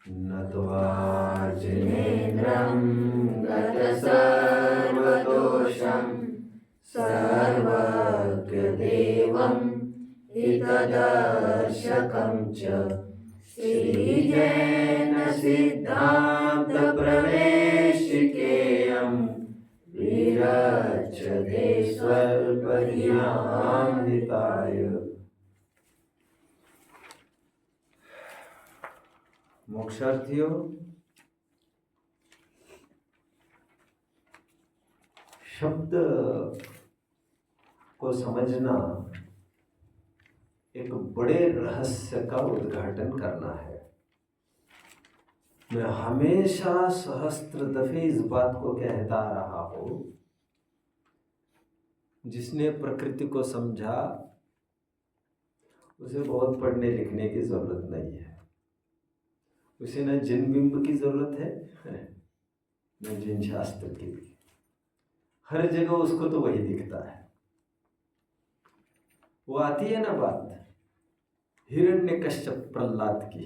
नत्वा जिनेन्द्रं गतसर्वदोषं सर्वज्ञदेवं हितदर्शकं च श्रीजैन सिद्धान्तप्रवेशिकेयं विरच्यते स्वल्पधियां हिताय। मोक्षार्थियों, शब्द को समझना एक बड़े रहस्य का उद्घाटन करना है। मैं हमेशा सहस्त्र दफे इस बात को कहता रहा हूं, जिसने प्रकृति को समझा उसे बहुत पढ़ने लिखने की जरूरत नहीं है। उसे न जिन बिंब की जरूरत है न जिन शास्त्र की भी। हर जगह उसको तो वही दिखता है। वो आती है ना बात हिरण्यकश्यप प्रहलाद की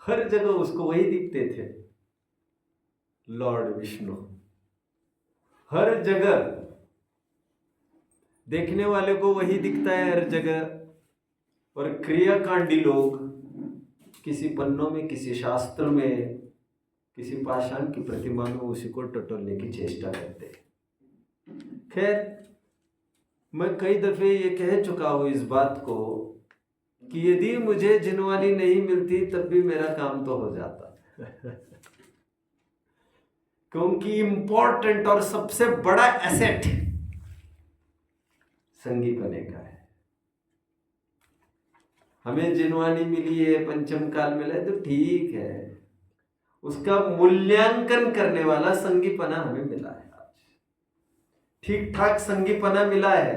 हर जगह उसको वही दिखते थे, लॉर्ड विष्णु। हर जगह देखने वाले को वही दिखता है हर जगह। और क्रियाकांडी लोग किसी पन्नों में, किसी शास्त्र में, किसी पाषाण की प्रतिमा में उसी को टटोलने की चेष्टा करते हैं। खैर, मैं कई दफे ये कह चुका हूं इस बात को कि यदि मुझे जिनवानी नहीं मिलती तब भी मेरा काम तो हो जाता क्योंकि इंपॉर्टेंट और सबसे बड़ा एसेट संगीपने का है। हमें जिनवानी मिली है, पंचम काल मिला है तो ठीक है, उसका मूल्यांकन करने वाला संगीपना हमें मिला है। आज ठीक ठाक संगीपना मिला है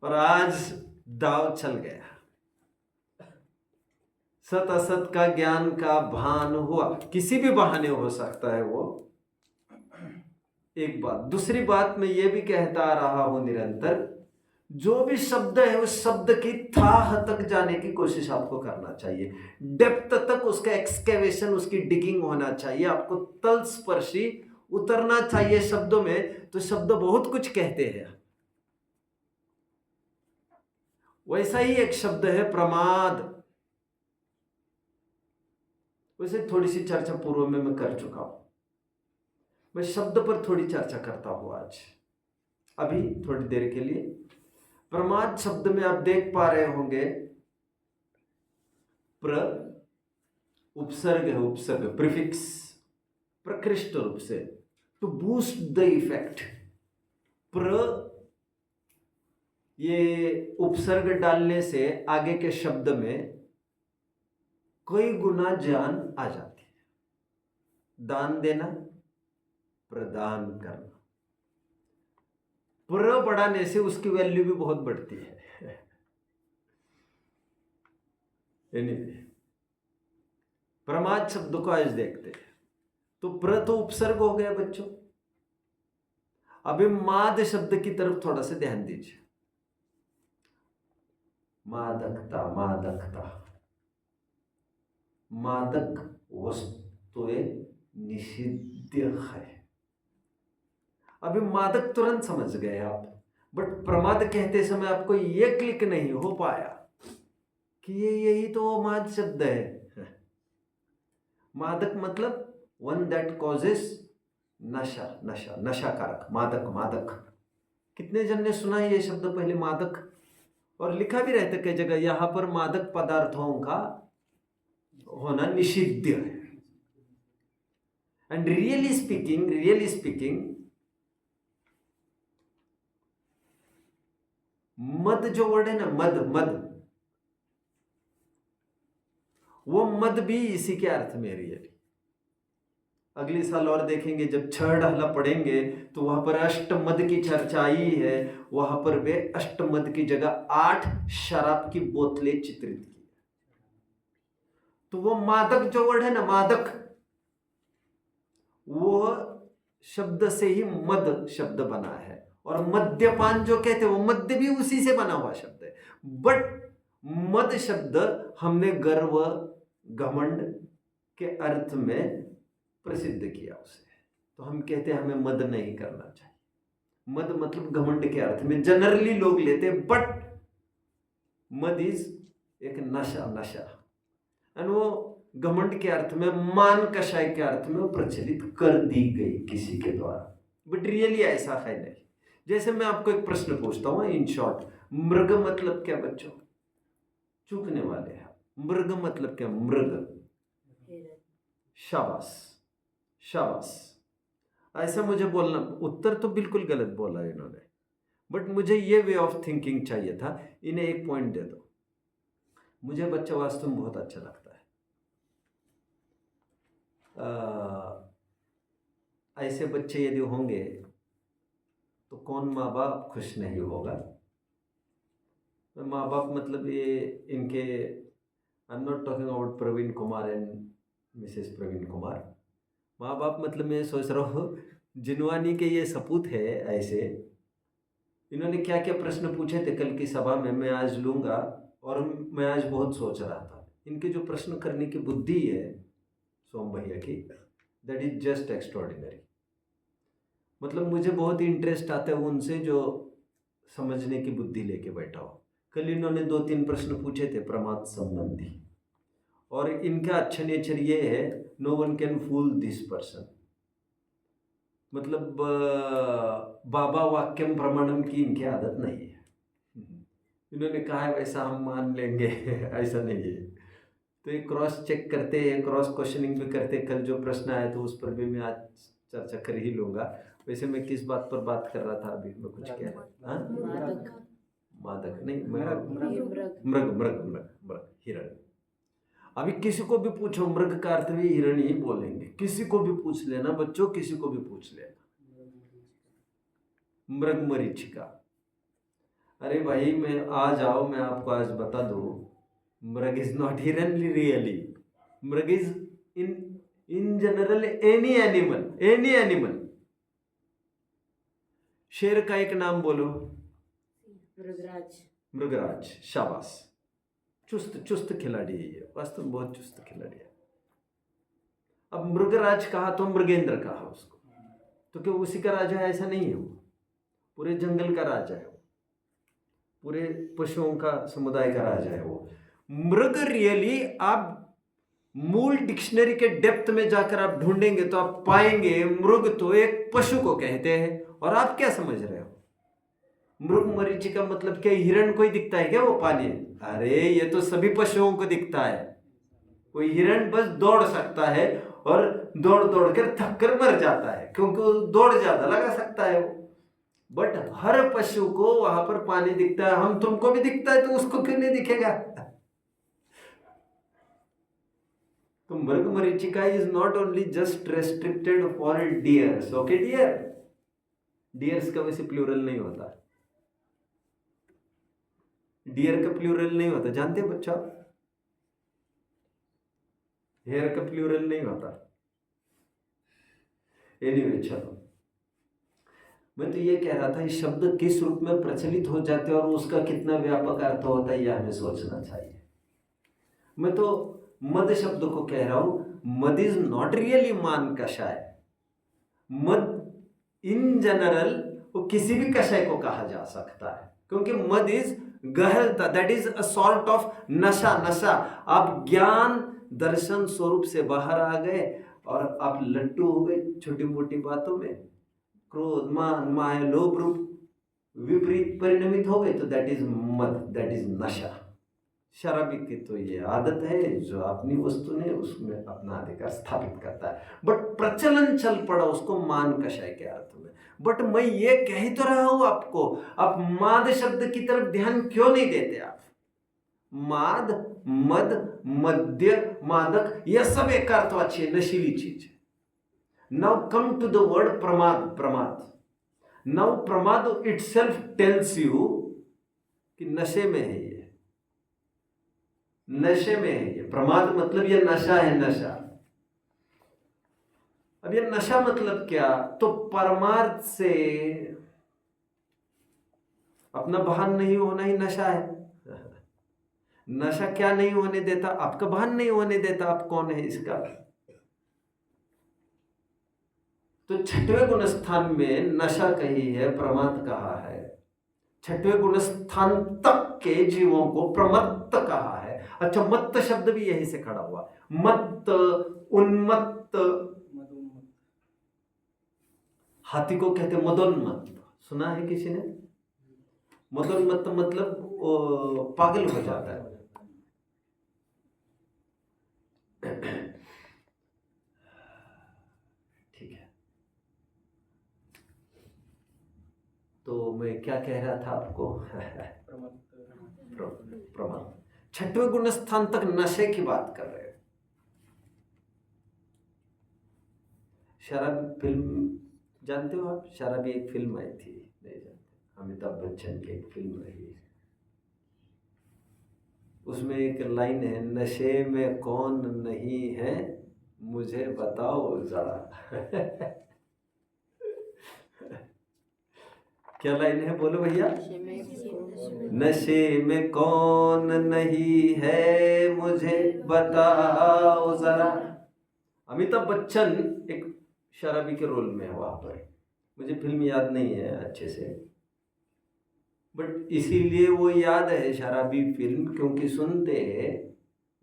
और आज दाव चल गया। सत असत का ज्ञान का भान हुआ, किसी भी बहाने हो सकता है वो, एक बात। दूसरी बात मैं ये भी कहता आ रहा हूं निरंतर, जो भी शब्द है उस शब्द की थाह तक जाने की कोशिश आपको करना चाहिए। डेप्थ तक उसका एक्सकेवेशन, उसकी डिगिंग होना चाहिए। आपको तलस्पर्शी उतरना चाहिए शब्दों में। तो शब्द बहुत कुछ कहते हैं। वैसा ही एक शब्द है प्रमाद। वैसे थोड़ी सी चर्चा पूर्व में मैं कर चुका हूं। मैं शब्द पर थोड़ी चर्चा करता हूं आज, अभी थोड़ी देर के लिए। प्रमाद शब्द में आप देख पा रहे होंगे प्र उपसर्ग है, उपसर्ग प्रीफिक्स, प्रकृष्ट रूप से टू बूस्ट द इफेक्ट। प्र, ये उपसर्ग डालने से आगे के शब्द में कई गुना जान आ जाती है। दान देना, प्रदान करना। प्र बढ़ाने से उसकी वैल्यू भी बहुत बढ़ती है। anyway, प्रमाद शब्द को आज देखते हैं। तो प्र तो उपसर्ग हो गया बच्चों। अभी माद शब्द की तरफ थोड़ा सा ध्यान दीजिए। मादकता, मादकता, मादक वस्तुएं निषिद्ध है। अभी मादक तुरंत समझ गए आप, बट प्रमाद कहते समय आपको यह क्लिक नहीं हो पाया कि यही तो माद शब्द है। मादक मतलब वन दैट कॉजेस नशा, नशा, नशाकारक, मादक, मादक। कितने जन ने सुना है ये शब्द पहले, मादक? और लिखा भी रहता कई जगह, यहां पर मादक पदार्थों का होना निषिद्ध है। एंड रियली स्पीकिंग, मद जो वर्ड है ना, मद, मद, वो मद भी इसी के अर्थ में रियली। अगले साल और देखेंगे जब छह ढहला पढ़ेंगे तो वहां पर अष्टमद की चर्चा आई है। वहां पर वे अष्टमद की जगह 8 शराब की बोतलें चित्रित की। तो वो मादक जो वर्ड है ना, मादक, वो शब्द से ही मद शब्द बना है। और मद्यपान जो कहते हैं वो मद्य भी उसी से बना हुआ शब्द है। बट मद शब्द हमने गर्व घमंड के अर्थ में प्रसिद्ध किया उसे, तो हम कहते हैं हमें मद नहीं करना चाहिए। मद मतलब घमंड के अर्थ में जनरली लोग लेते हैं, बट मद इज एक नशा, नशा, एंड वो घमंड के अर्थ में, मान कषाय के अर्थ में वो प्रचलित कर दी गई किसी के द्वारा, बट रियली ऐसा है नहीं। जैसे मैं आपको एक प्रश्न पूछता हूँ इन शॉर्ट, मृग मतलब क्या बच्चों? चूकने वाले हैं। मृग मतलब क्या? मृग, शाबाश शाबाश। ऐसा मुझे बोलना, उत्तर तो बिल्कुल गलत बोला इन्होंने, बट मुझे ये वे ऑफ थिंकिंग चाहिए था। इन्हें एक पॉइंट दे दो। मुझे बच्चा वास्तव में बहुत अच्छा लगता है। ऐसे बच्चे यदि होंगे तो कौन माँ बाप खुश नहीं होगा? माँ बाप मतलब ये इनके, I am not talking about Praveen Kumar and Mrs Praveen Kumar. माँ बाप मतलब मैं सोच रहा हूँ जिनवानी के ये सपूत है ऐसे, इन्होंने क्या क्या प्रश्न पूछे थे कल की सभा में, मैं आज लूँगा। और मैं आज बहुत सोच रहा था, इनके जो प्रश्न करने की बुद्धि है सोम भैया की, दैट इज जस्ट एक्स्ट्रॉर्डिनरी। मतलब मुझे बहुत इंटरेस्ट आता है उनसे जो समझने की बुद्धि लेके बैठा हो। कल इन्होंने 2-3 प्रश्न पूछे थे प्रमाद संबंधी, और इनका अच्छा नेचर ये है, no one can fool this person. मतलब बाबा वाक्यम प्रमाणम की इनकी आदत नहीं है। इन्होंने कहा है वैसा हम मान लेंगे ऐसा नहीं है। तो ये क्रॉस चेक करते हैं, क्रॉस क्वेश्चनिंग भी करते। कल जो प्रश्न आया तो उस पर भी मैं आज चर्चा कर ही लूँगा। वैसे मैं किस बात पर बात कर रहा था अभी? मैं कुछ कह रहा, मादक नहीं, मृग, हिरण। अभी किसी को भी पूछो, मृग का अर्थ भी हिरण ही बोलेंगे। किसी को भी पूछ लेना बच्चों, किसी को भी पूछ लेना। मृग मरीचिका, अरे भाई मैं आ जाओ, मैं आपको आज बता दूं, मृग इज नॉट हिरन रियली। मृग is in general any animal. शेर का एक नाम बोलो। मृगराज, शाबाश। चुस्त खिलाड़ी है ये, वास्तव में बहुत चुस्त खिलाड़ी है। अब मृगराज कहा तो मृगेंद्र कहा उसको, तो क्या उसी का राजा है? ऐसा नहीं है, वो पूरे जंगल का राजा है, वो पूरे पशुओं का समुदाय का राजा है वो। मृग रियली, आप मूल डिक्शनरी के डेप्थ में जाकर आप ढूंढेंगे तो आप पाएंगे मृग तो एक पशु को कहते हैं। और आप क्या समझ रहे हो? मृग मरीचिका मतलब क्या हिरण को ही दिखता है क्या वो पानी? अरे ये तो सभी पशुओं को दिखता है। कोई हिरण बस दौड़ सकता है और दौड़ दौड़ कर थक कर मर जाता है, क्योंकि वो दौड़ ज्यादा लगा सकता है वो। बट हर पशु को वहां पर पानी दिखता है। हम तुमको भी दिखता है तो उसको क्यों नहीं दिखेगा? तो मृग मरीचिका is not only just restricted for deers. Okay dear, deers का वैसे प्लूरल नहीं होता, डियर का प्लूरल नहीं होता, जानते हैं बच्चा? हेयर का प्लूरल नहीं होता। एनीवे चलो, मैं तो ये कह रहा था इस शब्द किस रूप में प्रचलित हो जाते हैं और उसका कितना व्यापक अर्थ होता है, यह हमें सोचना चाहिए। मैं तो मद शब्द को कह रहा हूं, मद इज नॉट रियली मान कषाय। मद इन जनरल वो किसी भी कषाय को कहा जा सकता है, क्योंकि मद इज गहलता, that is a sort of नशा। नशा, आप ज्ञान दर्शन स्वरूप से बाहर आ गए और आप लट्टू हो गए छोटी मोटी बातों में, क्रोध मान माया लोभ रूप विपरीत परिणमित हो गए, तो दैट इज मद, दैट इज नशा। शराबी की तो ये आदत है, जो अपनी वस्तु ने उसमें अपना अधिकार स्थापित करता है, बट प्रचलन चल पड़ा उसको मान कषाय के अर्थ में। बट मैं ये कह ही तो रहा हूं आपको, आप माद शब्द की तरफ ध्यान क्यों नहीं देते? आप माद, मद, मद्य, मादक, यह सब एक अर्थवाची है, नशीली चीज है। Now come to the word प्रमाद। प्रमाद, नाउ प्रमाद इटसेल्फ टेल्स यू कि नशे में है ये, नशे में है ये। प्रमाद मतलब ये नशा है, नशा। अब ये नशा मतलब क्या? तो परमार्थ से अपना भान नहीं होना ही नशा है। नशा क्या नहीं होने देता? आपका भान नहीं होने देता आप कौन है इसका। तो छठवें गुण स्थान में नशा कही है, प्रमाद कहा है। छठवें गुण स्थान तक के जीवों को प्रमत्त कहा है। अच्छा, मत्त शब्द भी यहीं से खड़ा हुआ। मत्त, उन्मत्त, हाथी को कहते मदोन्मत्त, सुना है किसी ने? मदोन्मत्त मतलब पागल हो जाता है। ठीक है, तो मैं क्या कह रहा था आपको? प्रमाद। छठवें गुण स्थान तक नशे की बात कर रहे हैं। शराबी फिल्म जानते हो आप? शराबी एक फिल्म आई थी, नहीं जानते? अमिताभ बच्चन की एक फिल्म आई, उसमें एक लाइन है, नशे में कौन नहीं है मुझे बताओ जरा। क्या लाइन है, बोलो भैया? नशे में कौन नहीं है मुझे बताओ जरा। अमिताभ बच्चन एक शराबी के रोल में है वहां पर, मुझे फिल्म याद नहीं है अच्छे से, बट इसीलिए वो याद है शराबी फिल्म, क्योंकि सुनते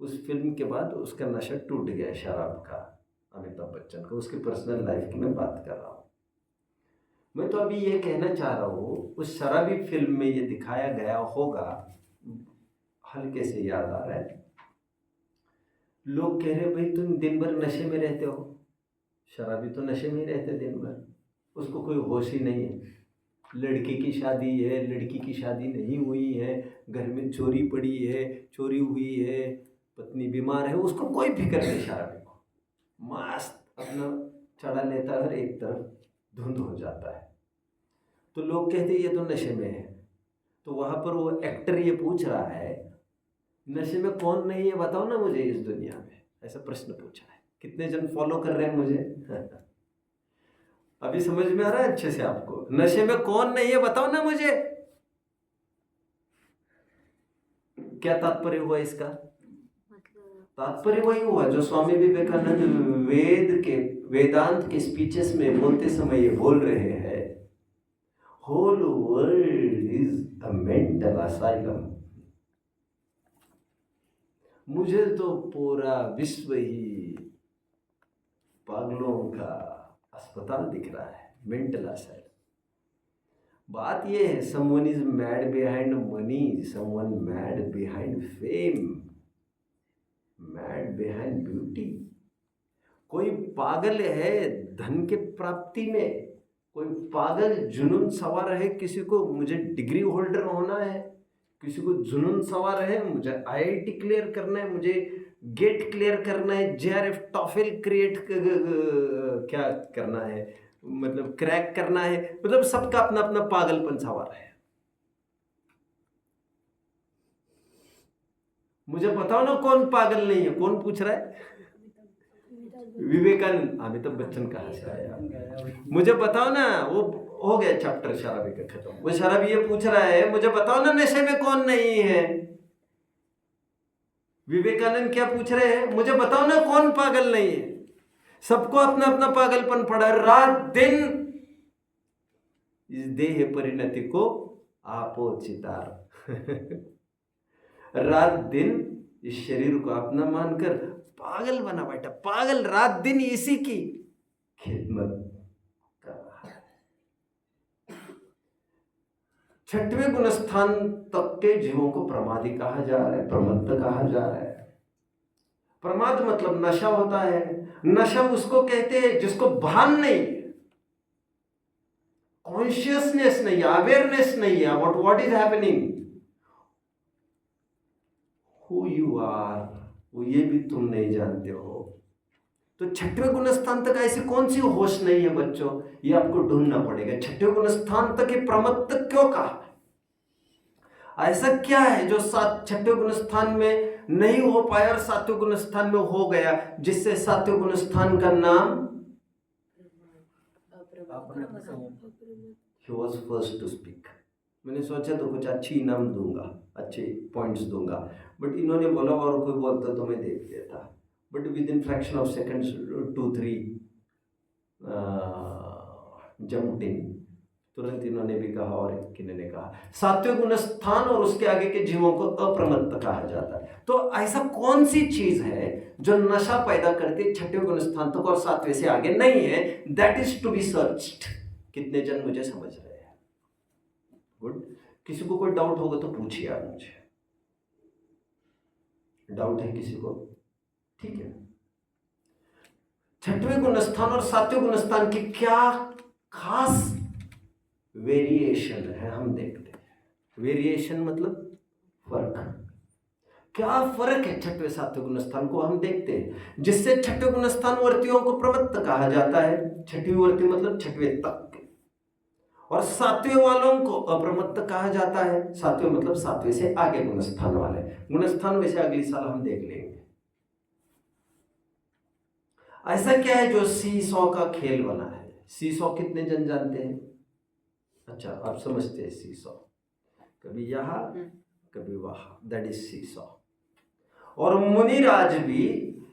उस फिल्म के बाद उसका नशा टूट गया शराब का, अमिताभ बच्चन का। उसकी पर्सनल लाइफ की मैं बात कर रहा हूँ। मैं तो अभी ये कहना चाह रहा हूँ, उस शराबी फिल्म में ये दिखाया गया होगा, हल्के से याद आ रहा है, लोग कह रहे भाई तुम दिन भर नशे में रहते हो। शराबी तो नशे में ही रहते दिन भर, उसको कोई होश ही नहीं है। लड़के की शादी है, लड़की की शादी नहीं हुई है, घर में चोरी पड़ी है, चोरी हुई है, पत्नी बीमार है, उसको कोई फिक्र नहीं। शराबी को मस्त अपना चढ़ा लेता है और एक तरफ धुंध हो जाता है। तो लोग कहते ये तो नशे में है। तो वहाँ पर वो एक्टर ये पूछ रहा है, नशे में कौन नहीं है बताओ ना मुझे इस दुनिया में, ऐसा प्रश्न पूछा है। कितने जन फॉलो कर रहे हैं मुझे? अभी समझ में आ रहा है अच्छे से आपको? नशे में कौन नहीं है बताओ ना मुझे। क्या तात्पर्य हुआ इसका? तात्पर्य वही हुआ जो स्वामी विवेकानंद वेदांत के स्पीचेस में बोलते समय ये बोल रहे हैं, whole world is a mental asylum. मुझे तो पूरा विश्व ही पागलों का अस्पताल दिख रहा है, मेंटल असाइलम। बात यह है, someone is mad behind money, someone mad behind fame, mad behind beauty. कोई पागल है धन के प्राप्ति में, कोई पागल जुनून सवार है, किसी को मुझे डिग्री होल्डर होना है, किसी को जुनून सवार है मुझे आईआईटी क्लियर करना है, मुझे गेट क्लियर करना है, जेआरएफ टॉफेल क्या करना है, मतलब क्रैक करना है। मतलब सबका अपना अपना पागलपन सवार है। मुझे बताओ ना कौन पागल नहीं है? कौन पूछ रहा है? विवेकानंद। अमिताभ बच्चन कहाँ से आया? मुझे बताओ ना। वो हो गया चैप्टर शराबी का खत्म। वो शराबी ये पूछ रहा है, मुझे बताओ ना नशे में कौन नहीं है। विवेकानंद क्या पूछ रहे हैं? मुझे बताओ ना कौन पागल नहीं है। सबको अपना अपना पागलपन पड़ा, रात दिन इस देह परिणति को आपो चितार। रात दिन इस शरीर को अपना मानकर पागल बना बैठा, पागल रात दिन इसी की खिदमत कर रहा है। छठवें गुण स्थान तक के जीवों को प्रमादी कहा जा रहा है, प्रमत्त कहा जा रहा है। प्रमाद मतलब नशा होता है। नशा उसको कहते हैं जिसको भान नहीं है, कॉन्शियसनेस नहीं है, अवेयरनेस नहीं है about what is happening, who you are, वो ये भी तुम नहीं जानते हो। तो छठवें गुण स्थान तक ऐसी कौन सी होश नहीं है बच्चों, ये आपको ढूंढना पड़ेगा। छठवें गुण स्थान तक ये प्रमत्त क्यों कहा? ऐसा क्या है जो छठवें गुण स्थान में नहीं हो पाया और सातवें गुण स्थान में हो गया, जिससे सातवें गुण स्थान का नाम He was first to speak, मैंने सोचा तो कुछ अच्छी इनाम दूंगा, अच्छे पॉइंट्स दूंगा, बट इन्होंने बोला और कोई बोलता तो मैं देख लेता, but with in fraction of seconds 2-3 jump in, तुरंत इन्होंने भी कहा और किन्होंने कहा। सात्विक गुण स्थान और उसके आगे के जीवों को अप्रमत्त कहा जाता है। तो ऐसा कौन सी चीज है जो नशा पैदा करके छठे गुण स्थान तक और सातवें से आगे नहीं है? That is to be searched. कितने जन मुझे समझ रहे हैं? गुड। किसी को कोई डाउट होगा तो पूछिए आप मुझे। डाउट है किसी को? ठीक है। छठवें गुण स्थान और सातवें गुण स्थान की क्या खास वेरिएशन है हम देखते हैं। वेरिएशन मतलब फर्क। क्या फर्क है छठवें सातवें गुण स्थान को हम देखते हैं, जिससे छठवें गुण स्थान वर्तियों को प्रमत्त कहा जाता है। छठवीं वर्ती मतलब छठवें तक के, और सातवें वालों को अप्रमत्त कहा जाता है। सातवें मतलब सातवें से आगे गुण स्थान वाले। गुण स्थान वैसे अगली साल हम देख लेंगे। ऐसा क्या है जो सी सौ का खेल बना है? सी सौ कितने जन जानते हैं? अच्छा, आप समझते हैं सी सौ, कभी यहां कभी वहां, दैट इज सी सौ। और मुनिराज भी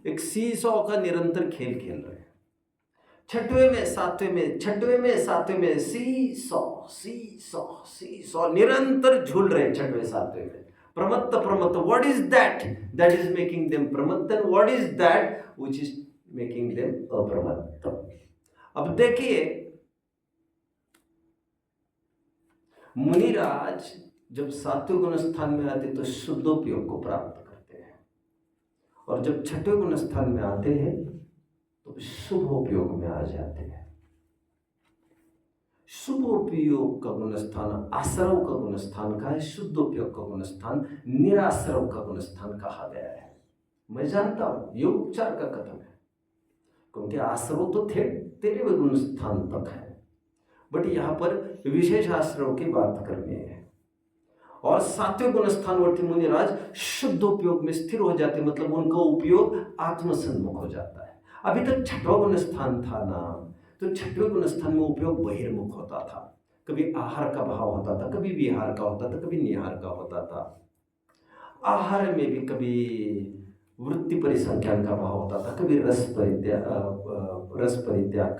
एक सी सौ का निरंतर खेल खेल रहे हैं। छठवें में सातवें में, छठवें में सातवें में, सी सौ सी सौ सी सौ निरंतर झूल रहे हैं छठवें सातवें में। प्रमत्त प्रमत्त, what is that? That is making them प्रमत्त। And what is that which is making them अप्रमत्त? अब देखिए, मुनिराज जब सातवें गुण स्थान में आते तो शुद्धोपयोग को प्राप्त करते हैं, और जब छठवें गुण स्थान में आते हैं तो शुभोपयोग में आ जाते हैं। शुभोपयोग का गुण स्थान आश्रव का गुण स्थान का है, शुद्धोपयोग का गुण स्थान निराश्रव का गुण स्थान कहा गया है। मैं जानता हूं ये उपचार का कथन है, क्योंकि आश्रव तो तेरे गुण स्थान तक है, बट यहां पर विशेष आश्रव की बात करनी है। और सातवें गुण स्थानवर्ती मुनिराज शुद्ध उपयोग में स्थिर हो जाते, मतलब उनका उपयोग आत्मसन्मुख हो जाता है। अभी तक छठवां गुण स्थान था ना, तो छठवें गुण स्थान में उपयोग बहिर्मुख होता था। कभी आहार का भाव होता था, कभी विहार का होता था, कभी निहार का होता था। आहार में भी कभी वृत्ति परिसंख्यान का भाव होता था, कभी रस परित्याग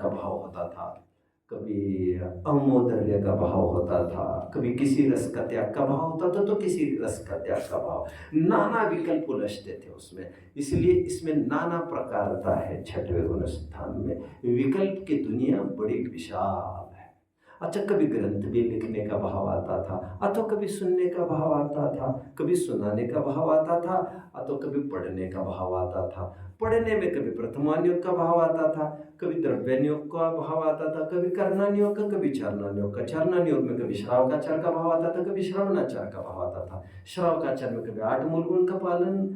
का भाव होता था, कभी अमोदर्य का भाव होता था, कभी किसी रस का त्याग का भाव होता था, तो किसी रस का त्याग का भाव। नाना विकल्प उलझते थे उसमें, इसलिए इसमें नाना प्रकारता है। छठवें गुण स्थान में विकल्प की दुनिया बड़ी विशाल है। अच्छा, कभी ग्रंथ भी लिखने का भाव आता था, अथवा कभी सुनने का भाव आता था, कभी सुनाने का भाव आता था, अथवा कभी पढ़ने का भाव आता था। पढ़ने में कभी प्रथमान्योग का भाव आता था, कभी द्रव्यान्योग का भाव आता था, कभी कर्णान्योग का, कभी चरणान्योग का। चरणान्योग में कभी श्रावकाचार का भाव आता था, कभी श्रवणाचार का भाव आता था। श्रावकाचार में कभी 8 मूल गुण का पालन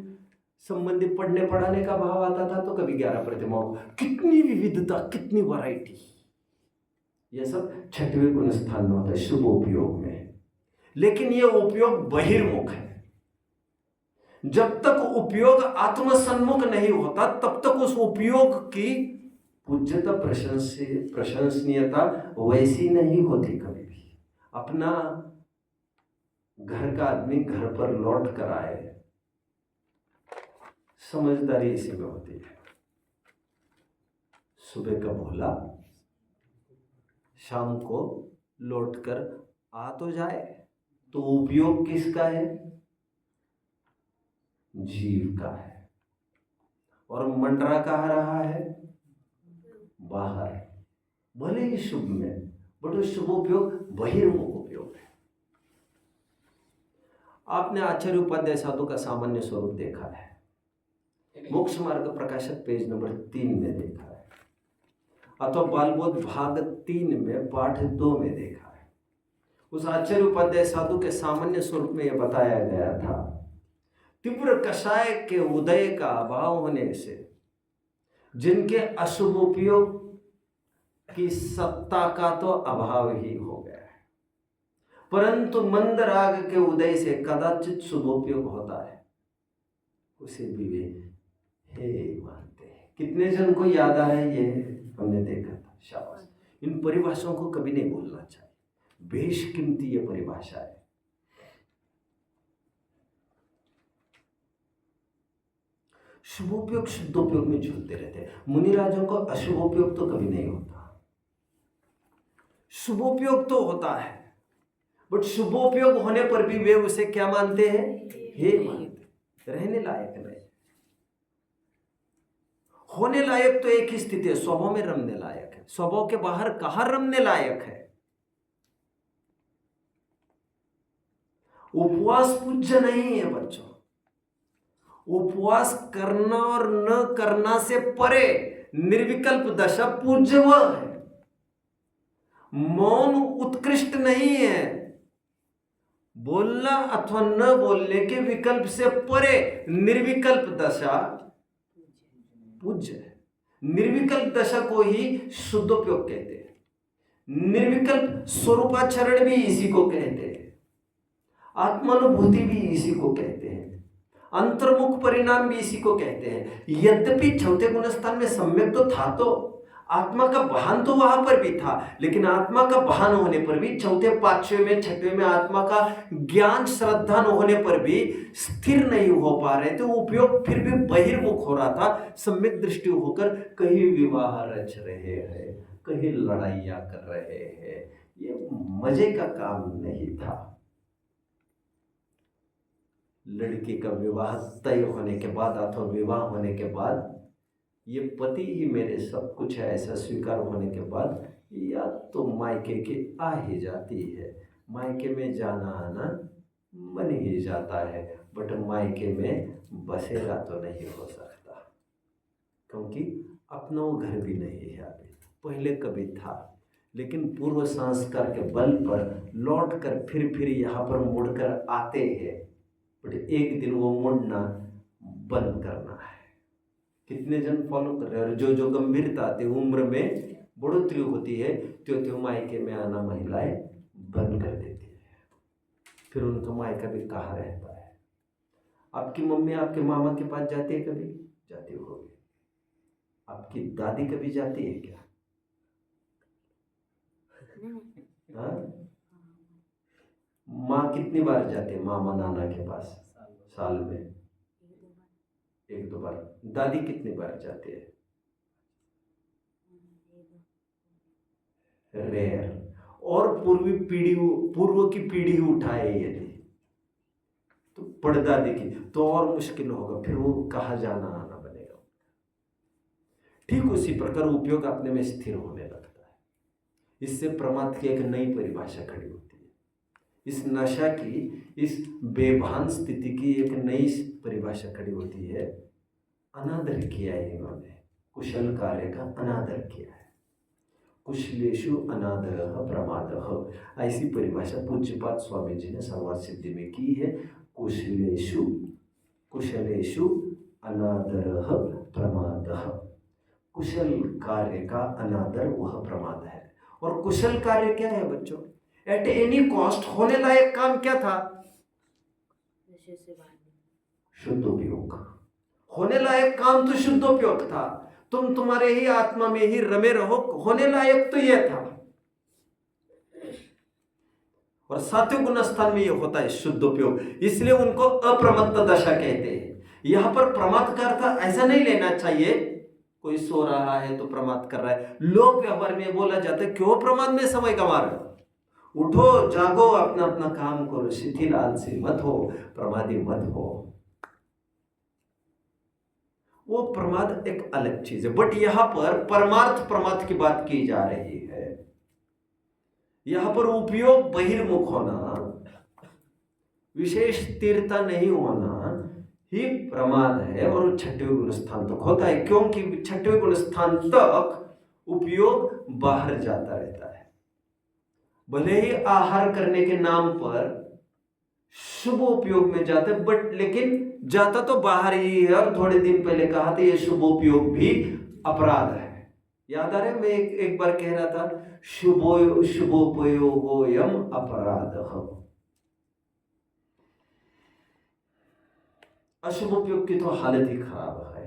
संबंधी पढ़ने पढ़ाने का भाव आता था, तो कभी 11 प्रतिमाओं। कितनी विविधता, कितनी वैरायटी! यह सब छठवें गुण स्थान में होता है, शुभ उपयोग में। लेकिन यह उपयोग बहिर्मुख है। जब तक उपयोग आत्मसन्मुख नहीं होता, तब तक उस उपयोग की पूज्यता, प्रशंसनीयता वैसी नहीं होती। कभी भी अपना घर का आदमी घर पर लौट कर आए, समझदारी इसी में होती है। सुबह का भोला शाम को लौटकर आ तो जाए, तो उपयोग किसका है? जीव का है। और मंडरा कहाँ रहा है? बाहर। भले ही शुभ में, बट वो शुभ उपयोग बहिर्मुख उपयोग है। आपने आचार्य उपाध्याय साधु का सामान्य स्वरूप देखा है, मोक्ष मार्ग प्रकाशक पेज नंबर 3 में देखा है, अथवा बालबोध भाग 3 में पाठ 2 में देखा है। उस आचार्य उपाध्याय साधु के सामान्य स्वरूप में यह बताया गया था, तीव्र कषाय के उदय का अभाव होने से जिनके अशुभ उपयोग की सत्ता का तो अभाव ही हो गया है, परंतु मंद राग के उदय से कदाचित शुभोपयोग होता है, उसे भी वे हे मानते हैं। कितने जन को याद आ रहा है? ये हमने देखा था। शाबाश। इन परिभाषाओं को कभी नहीं भूलना चाहिए। बेशकीमती ये परिभाषा है। शुभोपयोग शुद्धोपयोग में झूलते रहते हैं। मुनिराजों का अशुभोपयोग तो कभी नहीं होता, शुभोपयोग तो होता है, बट शुभोपयोग होने पर भी वे उसे क्या मानते हैं? हे मानते, रहने लायक नहीं। होने लायक तो एक ही स्थिति है, स्वभाव में रमने लायक है। स्वभाव के बाहर कहां रमने लायक है? उपवास पूज्य नहीं है बच्चों। उपवास करना और न करना से परे निर्विकल्प दशा पूज्य है। मौन उत्कृष्ट नहीं है, बोलना अथवा न बोलने के विकल्प से परे निर्विकल्प दशा पूज्य है। निर्विकल्प दशा को ही शुद्धोपयोग कहते हैं। निर्विकल्प स्वरूपाचरण भी इसी को कहते हैं, आत्मानुभूति भी इसी को कहते हैं, अंतर्मुख परिणाम भी इसी को कहते हैं। यद्यपि चौथे गुणस्थान में सम्यक तो था, तो आत्मा का भान तो वहां पर भी था, लेकिन आत्मा का भान होने पर भी चौथे पांचवें में छठवें में आत्मा का ज्ञान श्रद्धा न होने पर भी स्थिर नहीं हो पा रहे थे। उपयोग फिर भी बहिर्मुख हो रहा था, सम्यक दृष्टि होकर कहीं विवाह रच रहे हैं, कहीं लड़ाइयां कर रहे हैं। ये मजे का काम नहीं था। लड़की का विवाह तय होने के बाद अथवा विवाह होने के बाद ये पति ही मेरे सब कुछ है ऐसा स्वीकार होने के बाद या तो मायके की आ ही जाती है। मायके में जाना आना मन ही जाता है, बट मायके में बसेरा तो नहीं हो सकता, क्योंकि अपना घर भी नहीं है अभी। पहले कभी था, लेकिन पूर्व संस्कार के बल पर लौट कर फिर यहाँ पर मुड़कर आते हैं, बट एक दिन वो मुड़ना बंद करना है। कितने जन फॉलो कर रहे हैं? और जो गंभीरता आती उम्र में बढ़ोतरी होती है, त्यों मायके में आना महिलाएं बंद कर देती है। फिर उनका मायका भी कहाँ रहता है? आपकी मम्मी आपके मामा के पास जाती है? कभी जाती होगी। आपकी दादी कभी जाती है क्या? हाँ? माँ कितनी बार जाती है मामा नाना के पास? साल में एक दो बार। दादी कितनी बार जाती है? रेयर। और पूर्व की पीढ़ी उठाए यदि तो परदादी की तो और मुश्किल होगा, फिर वो कहाँ जाना आना बनेगा। ठीक उसी प्रकार उपयोग अपने में स्थिर होने लगता है। इससे प्रमाद की एक नई परिभाषा खड़ी होती है। इस नशा की, इस बेभान स्थिति की एक नई परिभाषा खड़ी होती है। अनादर किया है इन्होंने, कुशल कार्य का अनादर किया है। कुशलेषु अनादरः प्रमादः, ऐसी परिभाषा पूज्यपाद स्वामी जी ने सर्वार्थ सिद्धि में की है। कुशलेषु अनादरः प्रमादः, कुशल कार्य का अनादर वह प्रमाद है। और कुशल कार्य क्या है बच्चों? एट एनी कॉस्ट होने लायक काम क्या था? शुद्ध उपयोग। होने लायक काम तो शुद्धोपयोग था। तुम तुम्हारे ही आत्मा में ही रमे रहो, होने लायक तो यह था। और सात्विक गुण स्थान में यह होता है शुद्धोपयोग, इसलिए उनको अप्रमत्त दशा कहते हैं। यहां पर प्रमाद का अर्थ ऐसा नहीं लेना चाहिए कोई सो रहा है तो प्रमाद कर रहा है। लोक व्यवहार में बोला जाता है क्यों प्रमाद में समय गंवा रहे हो, उठो जागो, अपना अपना काम करो, शिथिल आलसी मत हो, प्रमादी मत हो। वो प्रमाद एक अलग चीज है। बट यहां पर परमार्थ प्रमाद की बात की जा रही है। यहां पर उपयोग बहिर्मुख होना, विशेष स्थिरता नहीं होना ही प्रमाद है। और छठवें गुण स्थान तक होता है, क्योंकि छठवें गुण स्थान तक उपयोग बाहर जाता रहता है। भले ही आहार करने के नाम पर शुभ उपयोग में जाता है, बट लेकिन जाता तो बाहर ही है। और थोड़े दिन पहले कहा था ये शुभ उपयोग भी अपराध है। याद आ रहा है? मैं एक बार कह रहा था शुभोपयोगोयम अपराधः। अशुभ उपयोग की तो हालत ही खराब है।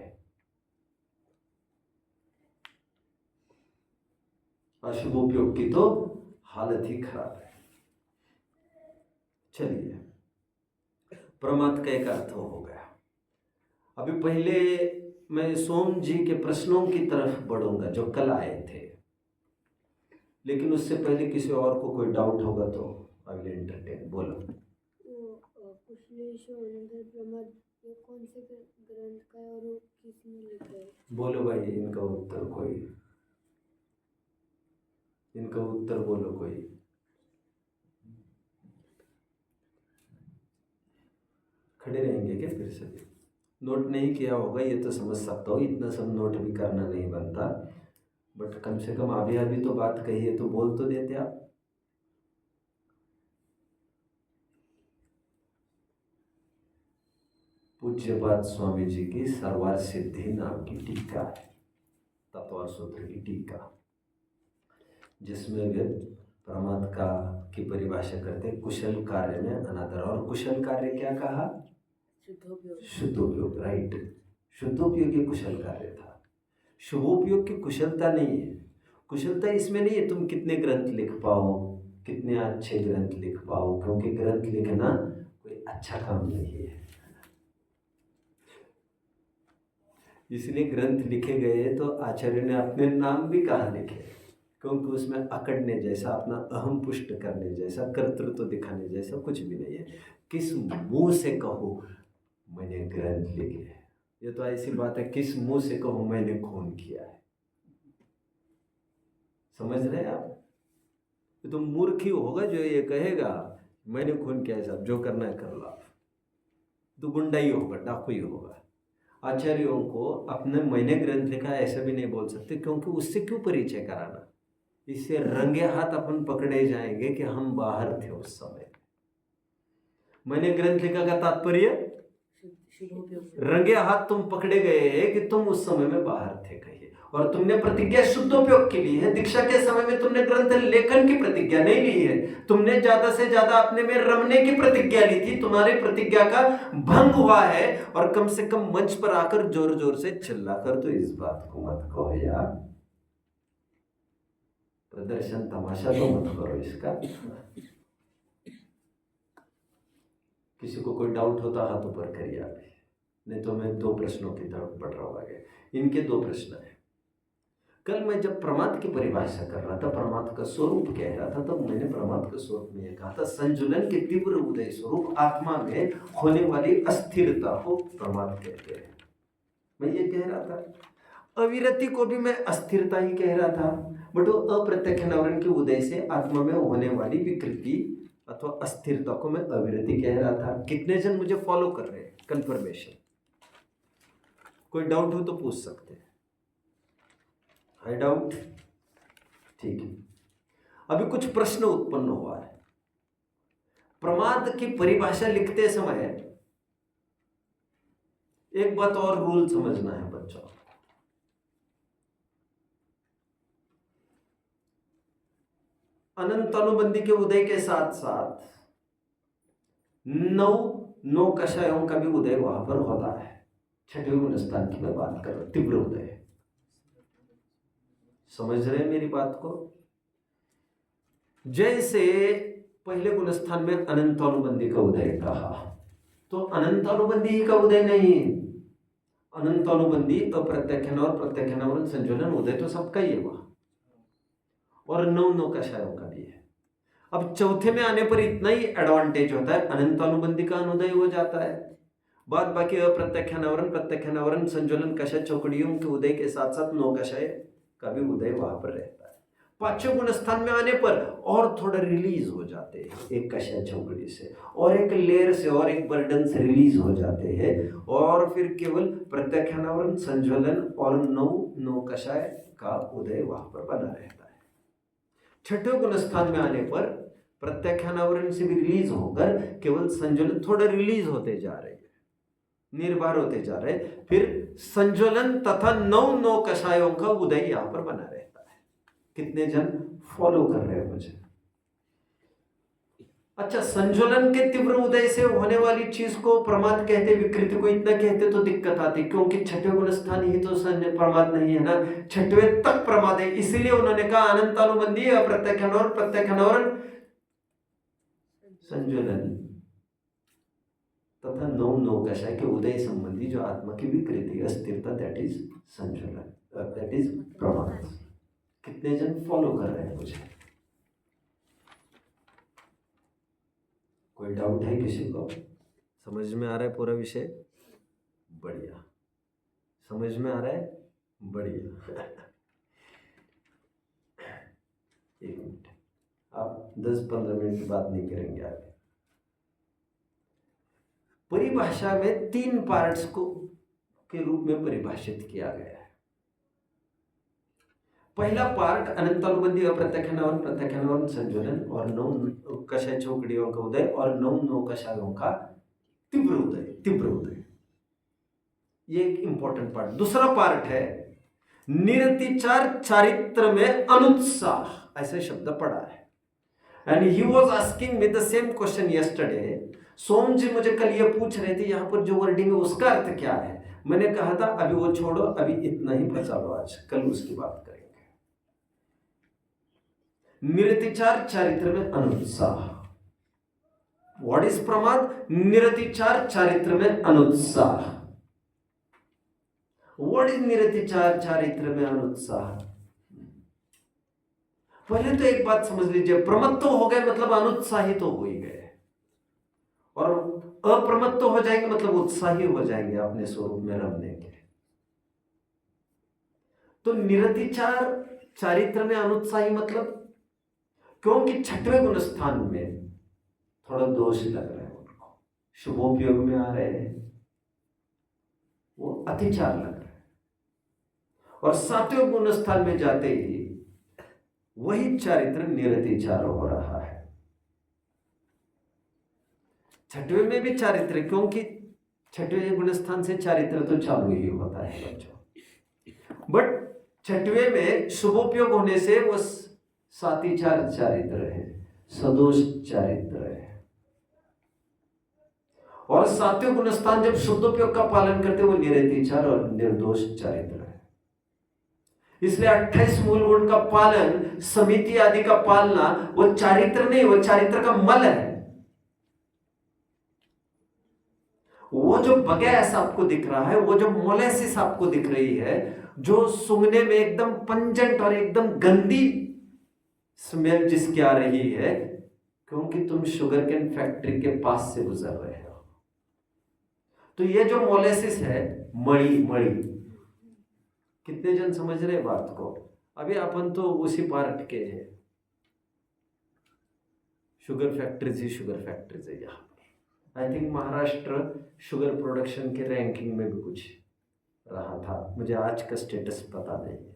अशुभ उपयोग की तो हालत ही खराब है। चलिए, प्रमाद का एक अर्थ हो गया। अभी पहले मैं सोम जी के प्रश्नों की तरफ बढ़ूंगा जो कल आए थे, लेकिन उससे पहले किसी और को कोई डाउट होगा तो आई विल एंटरटेन। बोलो। कुशलेश्वर प्रमाद ये कौन से ग्रंथ का है और वो किसने लिखा है? बोलो भाई, इनका उत्तर कोई, इनका उत्तर बोलो कोई। खड़े रहेंगे क्या फिर से? नोट नहीं किया होगा ये तो समझ सकता हूँ, इतना सब नोट भी करना नहीं बनता, बट कम से कम अभी अभी तो बात कही है तो बोल तो देते आप। पूज्यपाद स्वामी जी की सर्वार सिद्धि नाम की टीका है, तत्व सूत्र की टीका, जिसमें वे प्रमाद का की परिभाषा करते कुशल कार्य में अनादर। और कुशल कार्य क्या कहा? शुद्धोपयोग। राइट, शुद्धोपयोग ये कुशल कार्य था। शुभोपयोग की कुशलता नहीं है। कुशलता इसमें नहीं है तुम कितने ग्रंथ लिख पाओ, कितने अच्छे ग्रंथ लिख पाओ, क्योंकि ग्रंथ लिखना कोई अच्छा काम नहीं है। इसलिए ग्रंथ लिखे गए तो आचार्य ने अपने नाम भी कहाँ लिखे, क्योंकि उसमें अकड़ने जैसा, अपना अहम पुष्ट करने जैसा, कर्तृत्व दिखाने जैसा कुछ भी नहीं है। किस मुंह से कहो मैंने ग्रंथ लिखे, ये तो ऐसी बात है, किस मुंह से कहो मैंने खून किया है। समझ रहे हैं आप? ये तो मूर्ख ही होगा जो ये कहेगा मैंने खून किया है, साहब जो करना है कर लो। तो गुंडा ही होगा, डाकू ही होगा। आचार्यों को अपने मैंने ग्रंथ लिखा ऐसा भी नहीं बोल सकते, क्योंकि उससे क्यों परिचय कराना। इससे रंगे हाथ अपन पकड़े जाएंगे कि हम बाहर थे उस समय। मैंने ग्रंथ लिखा का तात्पर्य रंगे हाथ तुम पकड़े गए हैं कि तुम उस समय में बाहर थे कहिए, और तुमने प्रतिज्ञा शुद्धोपयोग के लिए है। दीक्षा के समय में तुमने ग्रंथ लेखन की प्रतिज्ञा नहीं ली है, तुमने ज्यादा से ज्यादा अपने में रमने की प्रतिज्ञा ली थी। तुम्हारी प्रतिज्ञा का भंग हुआ है, और कम से कम मंच पर आकर जोर जोर से चिल्लाकर तो इस बात को मत कहो यार, प्रदर्शन तमाशा तो मत करो इसका। किसी को कोई डाउट होता हाथ ऊपर करिए आप, नहीं तो मैं दो प्रश्नों की तरफ बढ़ रहा हूँ आगे। इनके दो प्रश्न है। कल मैं जब प्रमाद की परिभाषा कर रहा था, प्रमाद का स्वरूप कह रहा था, तब मैंने प्रमाद का स्वरूप में यह कहा था संजुलन के तीव्र उदय स्वरूप आत्मा में होने वाली अस्थिरता को प्रमाद कहते हैं। मैं ये कह रहा था। अविरति को भी मैं अस्थिरता ही कह रहा था, बट वो अप्रत्यक्ष नवरण के उदय से आत्मा में होने वाली विकृति अथवा अस्थिरता को मैं अविरति कह रहा था। कितने जन मुझे फॉलो कर रहे हैं? कंफर्मेशन। कोई डाउट हो तो पूछ सकते हैं। है डाउट? ठीक है। अभी कुछ प्रश्न उत्पन्न हुआ है। प्रमाद की परिभाषा लिखते समय एक बात और रूल समझना है बच्चों। अनंत अनुबंधी के उदय के साथ साथ नौ कषायों का भी उदय वहां पर होता है। छठवें गुणस्थान की मैं बात कर रहा हूं, तीव्र उदय। समझ रहे हैं मेरी बात को? जैसे पहले गुणस्थान में अनंत अनुबंधी का उदय कहा, तो अनंत अनुबंधी का उदय नहीं, अनंत अनुबंधी अप्रत्यक्ष और प्रत्यक्ष और संजुलन उदय तो सबका ही है वहां, और नौ कषायों का भी है। अब चौथे में आने पर इतना ही एडवांटेज होता है, अनंत अनुबंधी का अनुदय हो जाता है, बाद बाकी अप्रत्यक्ष नवरण, प्रत्यक्ष नवरण, संजुलन कषाय चौकड़ियों के उदय के साथ साथ नौ कषाय का भी उदय वहां पर रहता है। पांचवें गुण स्थान में आने पर और थोड़ा रिलीज हो जाते हैं, एक कषाय चौकड़ी से और एक लेयर से और एक बर्डन से रिलीज हो जाते हैं, और फिर केवल प्रत्यक्ष नवरण, संज्वलन और नौ कषाय का उदय वहां पर बना रहता है। छठवें गुण स्थान में आने पर प्रत्यक्ष नवरण से भी रिलीज होकर केवल संज्वलन थोड़ा रिलीज होते जा रहे हैं, निर्भर होते जा रहे, फिर संज्वलन तथा नौ कषायों का उदय यहां पर बना रहता है। कितने जन फॉलो कर रहे हैं मुझे? अच्छा, संज्वलन के तीव्र उदय से होने वाली चीज को प्रमाद कहते, विकृति को इतना कहते तो दिक्कत आती, क्योंकि छठवें गुण स्थान ही तो प्रमाद नहीं है ना, छठवें तक प्रमाद है। इसीलिए उन्होंने कहा अनंत अनुबंधी अप्रत्यक्ष और प्रत्यक्ष और संज्वलन तथा नौ नौ कषाय के उदय संबंधी जो आत्मा की विकृति अस्थिरता, दैट इज संज्वलन, दैट इज प्रमाद। कितने जन फॉलो कर रहे हैं मुझे? कोई डाउट है किसी को? समझ में आ रहा है पूरा विषय? बढ़िया। समझ में आ रहा है? बढ़िया। एक मिनट, आप 10-15 मिनट की बात नहीं करेंगे आगे। परिभाषा में 3 पार्ट्स को के रूप में परिभाषित किया गया है। पहला पार्ट अनंतानुबंधी अप्रत्यक्षानुवन प्रत्यक्षानुवन संज्वलन और 9 कषाय चौकड़ियों का उदय और 9 कषायों का तीव्र उदय। ये एक इंपॉर्टेंट पार्ट। दूसरा पार्ट है निरतिचार चारित्र में अनुत्साह, ऐसे शब्द पढ़ा है। And he was asking me the same question yesterday. Som ji मुझे कल ये पूछ रहे थे यहाँ पर जो वर्डिंग है उसका अर्थ क्या है। मैंने कहा था अभी वो छोड़ो, अभी इतना ही बचा लो, आज कल उसकी बात करेंगे। निरतिचार चारित्र में अनुत्साह। व्हाट इज प्रमाद? निरतिचार चारित्र में अनुत्साह। व्हाट इज निरतिचार चारित्र में अनुत्साह? पहले तो एक बात समझ लीजिए, प्रमत्त हो गए मतलब अनुत्साहित तो हो ही गए, और अप्रमत्त हो जाएंगे मतलब उत्साही हो जाएंगे अपने स्वरूप में रमने के। तो निरतिचार चारित्र में अनुत्साही मतलब, क्योंकि 6वें गुण स्थान में थोड़ा दोष लग रहा है उनको, शुभोपयोग में आ रहे हैं, वो अतिचार लग रहा है। और 7वें गुण स्थान में जाते ही वही चारित्र निरतिचार हो रहा है। 6वें में भी चारित्र, क्योंकि 6वें गुण स्थान से चारित्र तो चालू ही होता है बच्चों, बट 6वें में शुभोपयोग होने से वो सातिचार चारित्र है, सदोष चारित्र है। और 7वें गुण स्थान जब शुद्धोपयोग का पालन करते वो निरतिचार और निर्दोष चारित्र है। इसलिए 28 मूल गुण का पालन, समिति आदि का पालना, वो चारित्र नहीं, वो चारित्र का मल है। वो जो बगैस आपको दिख रहा है, वो जो मोलेसिस आपको दिख रही है, जो सूंघने में एकदम पंजेंट और एकदम गंदी स्मेल जिसकी आ रही है, क्योंकि तुम शुगर केन फैक्ट्री के पास से गुजर रहे हो। तो ये जो मोलेसिस है, मड़ी, कितने जन समझ रहे बात को? अभी अपन तो उसी पार्ट के हैं, शुगर फैक्ट्रीज है यहाँ पर। I think Maharashtra sugar production के रैंकिंग में भी कुछ रहा था, मुझे आज का स्टेटस पता नहीं है।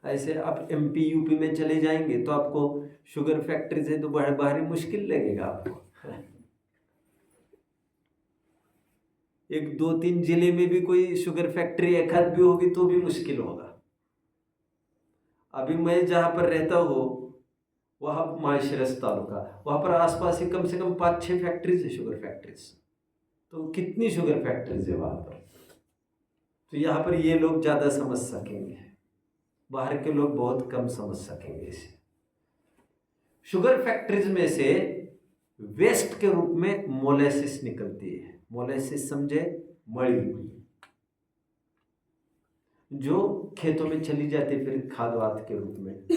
ऐसे आप MP UP में चले जाएंगे तो आपको शुगर फैक्ट्री से तो बाहर मुश्किल लगेगा आपको। 1-2-3 जिले में भी कोई शुगर फैक्ट्री एक आध भी होगी तो भी मुश्किल होगा। अभी मैं जहाँ पर रहता हूँ वहाँ माळशिरस तालुका, वहाँ पर आसपास ही कम से कम 5-6 फैक्ट्रीज है, शुगर फैक्ट्रीज। तो कितनी शुगर फैक्ट्रीज है वहाँ पर? तो यहाँ पर ये लोग ज़्यादा समझ सकेंगे, बाहर के लोग बहुत कम समझ सकेंगे इसे। शुगर फैक्ट्रीज में से वेस्ट के रूप में मोलेसिस निकलती है। मोलेसिस समझे? मड़ी, जो खेतों में चली जाती है फिर खाद के रूप में।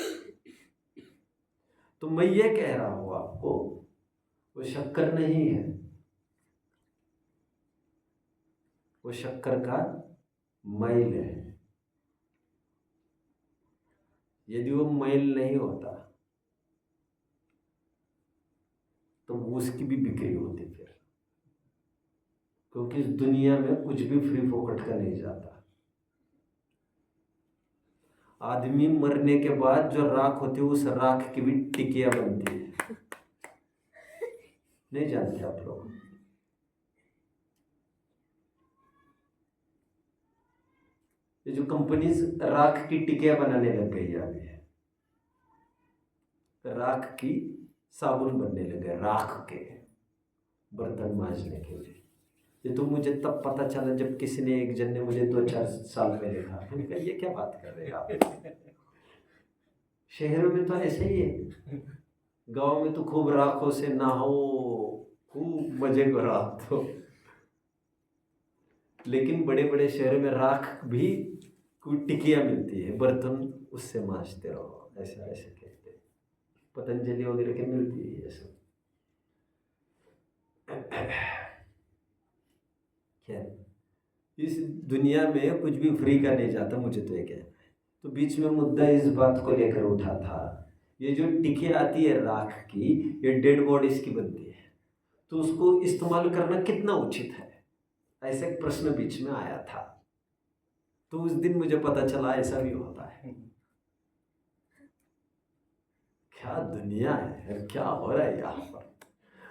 तो मैं ये कह रहा हूं आपको, वो शक्कर नहीं है, वो शक्कर का मैल है। यदि वो मैल नहीं होता तो उसकी भी बिक्री होती फिर, क्योंकि इस दुनिया में कुछ भी फ्री फोकट का नहीं जाता। आदमी मरने के बाद जो राख होती है उस राख की भी टिकिया बनती है, नहीं जानते आप लोग? ये जो कंपनीज राख की टिकिया बनाने लग गई है, अभी राख की साबुन बनने लगे, राख के बर्तन मांजने के लिए। ये तो मुझे तब पता चला जब किसी ने, एक जन ने मुझे 2-4 साल में देखा। मैंने कहा ये क्या बात कर रहे हैं आप? शहरों में तो ऐसे ही है, गांव में तो खूब राखों से नहाओ, खूब मजे करो आप तो। लेकिन बड़े बड़े शहरों में राख भी कोई टिकिया मिलती है, बर्तन उससे मांजते रहो, ऐसा ऐसे कहते हैं। पतंजलि वगैरह की मिलती है ये सब। खैर, इस दुनिया में कुछ भी फ्री का नहीं जाता, मुझे तो ये कहना है। तो बीच में मुद्दा इस बात को लेकर उठा था, ये जो टिकिया आती है राख की, ये डेड बॉडीज की बनती है, तो उसको इस्तेमाल करना कितना उचित है, ऐसा एक प्रश्न बीच में आया था। तो उस दिन मुझे पता चला ऐसा भी होता है। क्या दुनिया है, क्या हो रहा है यहाँ पर।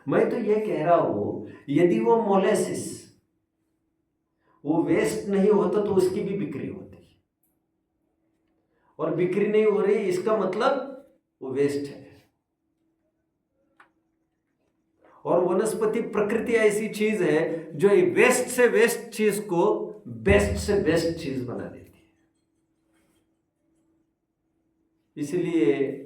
मैं तो ये कह रहा हूं, यदि वो मोलेसिस, वो वेस्ट नहीं होता तो उसकी भी बिक्री होती, और बिक्री नहीं हो रही इसका मतलब वो वेस्ट है। और वनस्पति प्रकृति ऐसी चीज है जो वेस्ट से वेस्ट चीज को बेस्ट से बेस्ट चीज बना देती है। इसलिए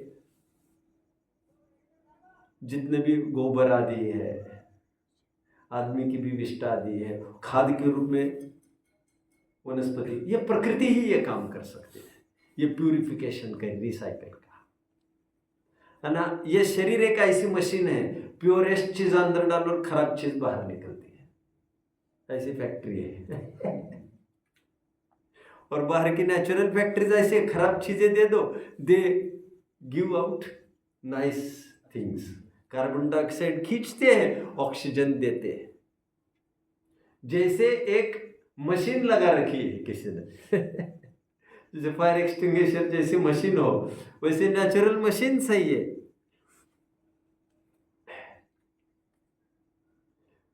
जितने भी गोबर आदि है, आदमी की भी विष्ठा आदि है, खाद के रूप में वनस्पति, ये प्रकृति ही ये काम कर सकते हैं। ये प्यूरिफिकेशन का, रिसाइकल का, है ना। ये शरीर एक ऐसी मशीन है, प्योरेस्ट चीज अंदर डालो और खराब चीज बाहर निकलती है, ऐसी फैक्ट्री है। और बाहर की नेचुरल फैक्ट्रीज ऐसे खराब चीजें दे दो, they give out nice things. Carbon dioxide खींचते हैं, ऑक्सीजन देते हैं। जैसे एक मशीन लगा रखी है किसी ने, जैसे फायर एक्सटिंग्विशर जैसी मशीन हो, वैसे नेचुरल मशीन सही है।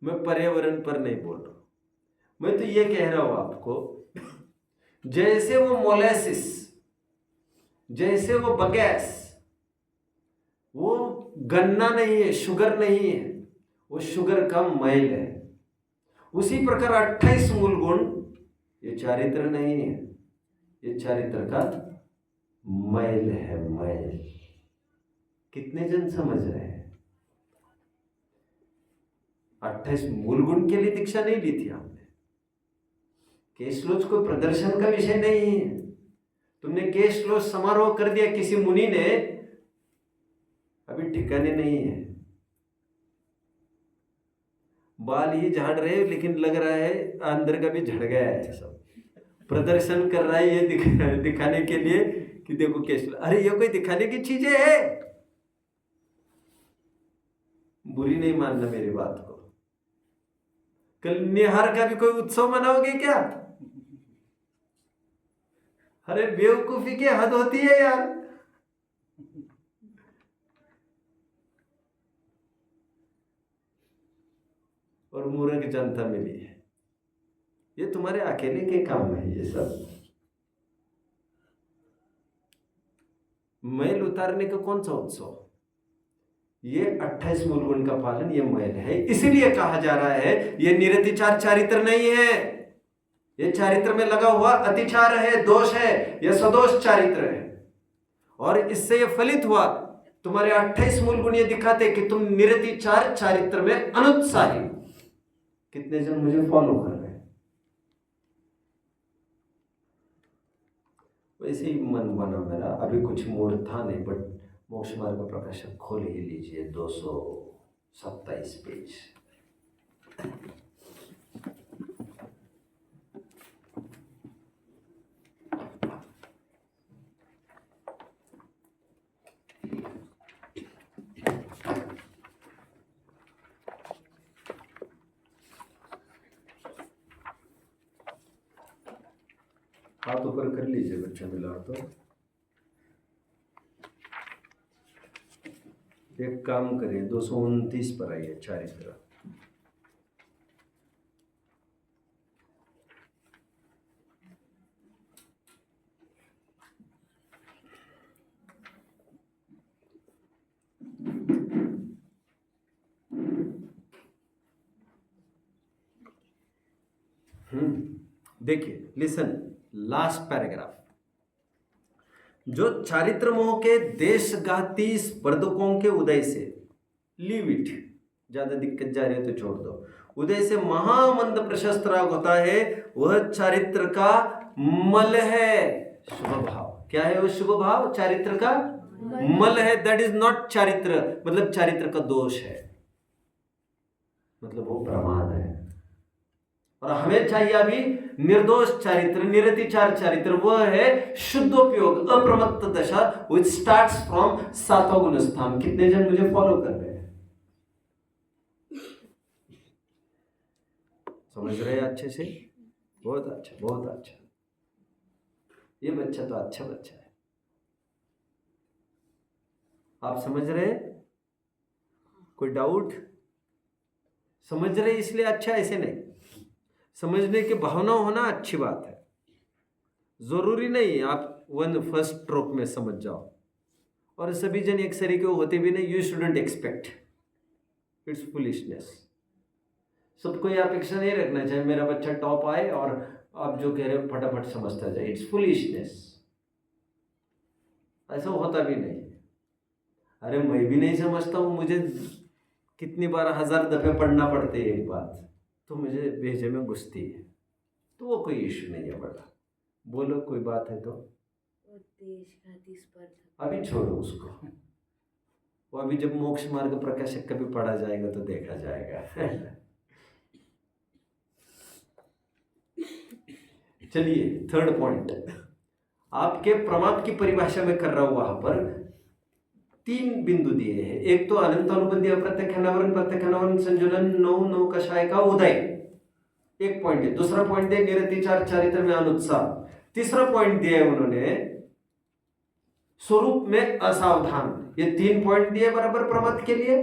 मैं पर्यावरण पर नहीं बोल रहा हूं, मैं तो ये कह रहा हूं आपको, जैसे वो मोलेसिस, जैसे वो बगैस, वो गन्ना नहीं है, शुगर नहीं है, वो शुगर का मैल है। उसी प्रकार 28 मूल गुण, ये चारित्र नहीं है, ये चारित्र का मैल है, मैल। कितने जन समझ रहे हैं? 28 मूल गुण के लिए दीक्षा नहीं ली थी आपने। केशलोच को प्रदर्शन का विषय नहीं है। तुमने केशलोच समारोह कर दिया किसी मुनि ने, अभी ठिकाने नहीं है। बाल ही झाड़ रहे, लेकिन लग रहा है अंदर का भी झड़ गया है सब। प्रदर्शन कर रहा है ये दिखाने के लिए कि देखो केशलोच। अरे ये कोई दिखाने की चीजें है? बुरी नहीं मानना मेरी बात को। कल निहार का भी कोई उत्सव मनाओगे क्या? अरे बेवकूफी की हद होती है यार। और मूर्ख जनता मिली है। ये तुम्हारे अकेले के काम है ये सब। मैल उतारने का कौन सा उत्सव? ये 28 मूल गुण का पालन, ये मैल है। इसीलिए कहा जा रहा है ये निरतिचार चारित्र नहीं है, ये चारित्र में लगा हुआ अतिचार है, दोष है, यह सदोष चारित्र है। और इससे यह फलित हुआ, तुम्हारे 28 मूल गुण ये दिखाते कि तुम निरतिचार चारित्र में अनुत्साही। कितने जन मुझे फॉलो कर रहे हैं? वैसे ही मन बना मेरा, अभी कुछ मूड था नहीं, बट मोक्ष मार्ग का प्रकाशक खोल ही लीजिए 227 पेज। हाथ ऊपर कर लीजिए बच्चे, मिला तो। एक काम करिए, 229 पर आइए, चारित्र। देखिए, लिसन, लास्ट पैराग्राफ। जो चारित्र मोह के देशघाती स्पर्धकों के उदय से, लीव इट, ज्यादा दिक्कत जा रही है तो छोड़ दो, उदय से महामंद प्रशस्त राग होता है, वह चारित्र का मल है। शुभ भाव क्या है? वो शुभ भाव चारित्र का मल है। दैट इज नॉट चारित्र, मतलब चारित्र का दोष है, मतलब वो प्रमाद है। और हमें चाहिए अभी निर्दोष चारित्र, निरतिचार चारित्र, वह है शुद्धोपयोग, अप्रमत्त दशा, विच स्टार्ट्स फ्रॉम सातों गुण स्थान। कितने जन मुझे फॉलो कर रहे हैं? समझ रहे हैं अच्छे से? बहुत अच्छा, बहुत अच्छा। ये बच्चा तो अच्छा बच्चा है। आप समझ रहे हैं? कोई डाउट? समझ रहे इसलिए अच्छा, ऐसे नहीं। समझने की भावना होना अच्छी बात है, जरूरी नहीं आप वन फर्स्ट स्ट्रोक में समझ जाओ, और सभी जन एक सरी के होते भी नहीं। You shouldn't expect, it's foolishness. सबको ये अपेक्षा नहीं रखना चाहिए मेरा बच्चा टॉप आए और आप जो कह रहे हो फटाफट समझता जाए, इट्स फुलिशनेस। ऐसा होता भी नहीं। अरे मैं भी नहीं समझता हूं, मुझे कितनी बार 1000 दफे पढ़ना पड़ते है एक बात, तो मुझे भेजे में घुसती है, तो वो कोई इश्यू नहीं है बड़ा। बोलो कोई बात है तो। अभी छोड़ो उसको, वो अभी जब मोक्ष मार्ग प्रकाशक कभी पढ़ा जाएगा तो देखा जाएगा। चलिए थर्ड पॉइंट, आपके प्रमाद की परिभाषा में कर रहा हूं। वहां पर 3 बिंदु दिए हैं। एक तो अनंत अनुबंधी अप्रत्यक्ष अनावरण, प्रत्यक्ष अनावरण संयोजन, नौ कषाय का उदय, एक पॉइंट है। दूसरा पॉइंट है निरतिचार चारित्र में अनुत्साह। तीसरा पॉइंट दिया है उन्होंने स्वरूप में असावधान। ये 3 पॉइंट दिए बराबर प्रमाद के लिए।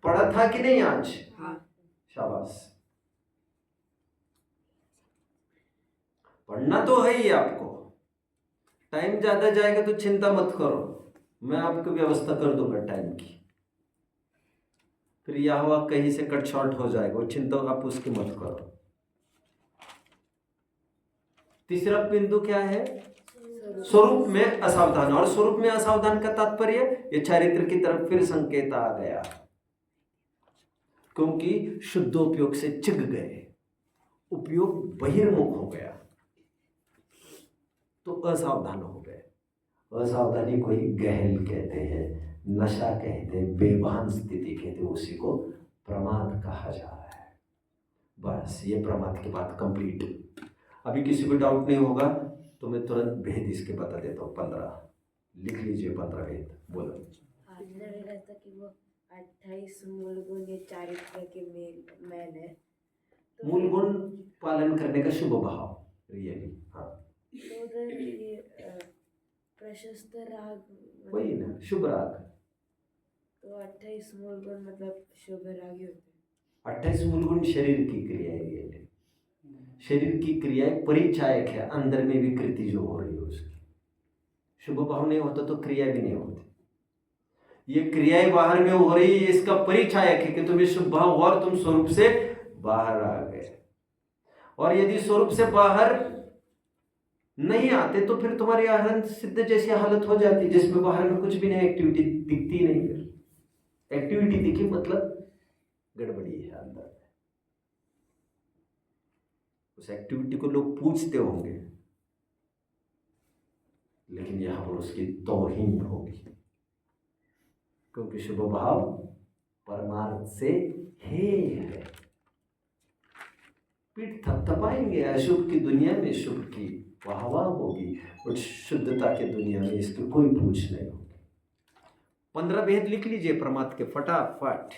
पढ़ा था कि नहीं आज? हाँ। शाबाश, पढ़ना तो है ही आपको। टाइम ज्यादा जाएगा तो चिंता मत करो, मैं आपको व्यवस्था कर दूंगा टाइम की। फिर यह हुआ कहीं से कट शॉर्ट हो जाएगा, वो चिंता आप उसकी मत करो। तीसरा बिंदु क्या है? स्वरूप में असावधान। और स्वरूप में असावधान का तात्पर्य ये चारित्र की तरफ फिर संकेत आ गया, क्योंकि शुद्धोपयोग से चिग गए, उपयोग बहिर्मुख हो गया, तो असावधान हो गए। असावधानी को ही गहल कहते हैं, नशा कहते हैं, बेभान स्थिति कहते हैं, उसी को प्रमाद कहा जा रहा है। बस ये प्रमाद की बात कंप्लीट। अभी किसी को डाउट नहीं होगा तो मैं तुरंत भेद इसके बता देता हूँ। 15 लिख लीजिए, 15 भेद बोलो। रहता कि वो 28 मूल गुण ये चारित्र के मैल है, तो मूल गुण पालन करने का शुभ भाव, रियली। हाँ, तो उधर ये प्रशस्त राग वही ना, शुभ राग। तो 28 मूल गुण मतलब शुभ राग ही होते हैं। 28 मूल गुण शरीर की क्रिया है, रियली शरीर की क्रियाएं परिचायक है, अंदर में भी कृति जो हो रही है उसकी। शुभ भाव नहीं होता तो क्रिया भी नहीं होती। ये क्रियाएं बाहर में हो रही है, इसका परिचायक है कि तुम्हें शुभ भाव हुआ और तुम स्वरूप से बाहर आ गए। और यदि स्वरूप से बाहर नहीं आते तो फिर तुम्हारी अहंत सिद्ध जैसी हालत हो जाती, जिसमें बाहर में कुछ भी नहीं, एक्टिविटी दिखती नहीं। फिर एक्टिविटी दिखी मतलब गड़बड़ी है अंदर। उस एक्टिविटी को लोग पूछते होंगे, लेकिन यहां पर उसकी तौहीन होगी, क्योंकि शुभ भाव परमार्थ से है। पीठ थपथपाएंगे अशुभ की दुनिया में, शुभ की वाहवाह होगी, और शुद्धता की दुनिया में इसकी कोई पूछ नहीं होगी। 15 भेद लिख लीजिए प्रमाद के फटाफट।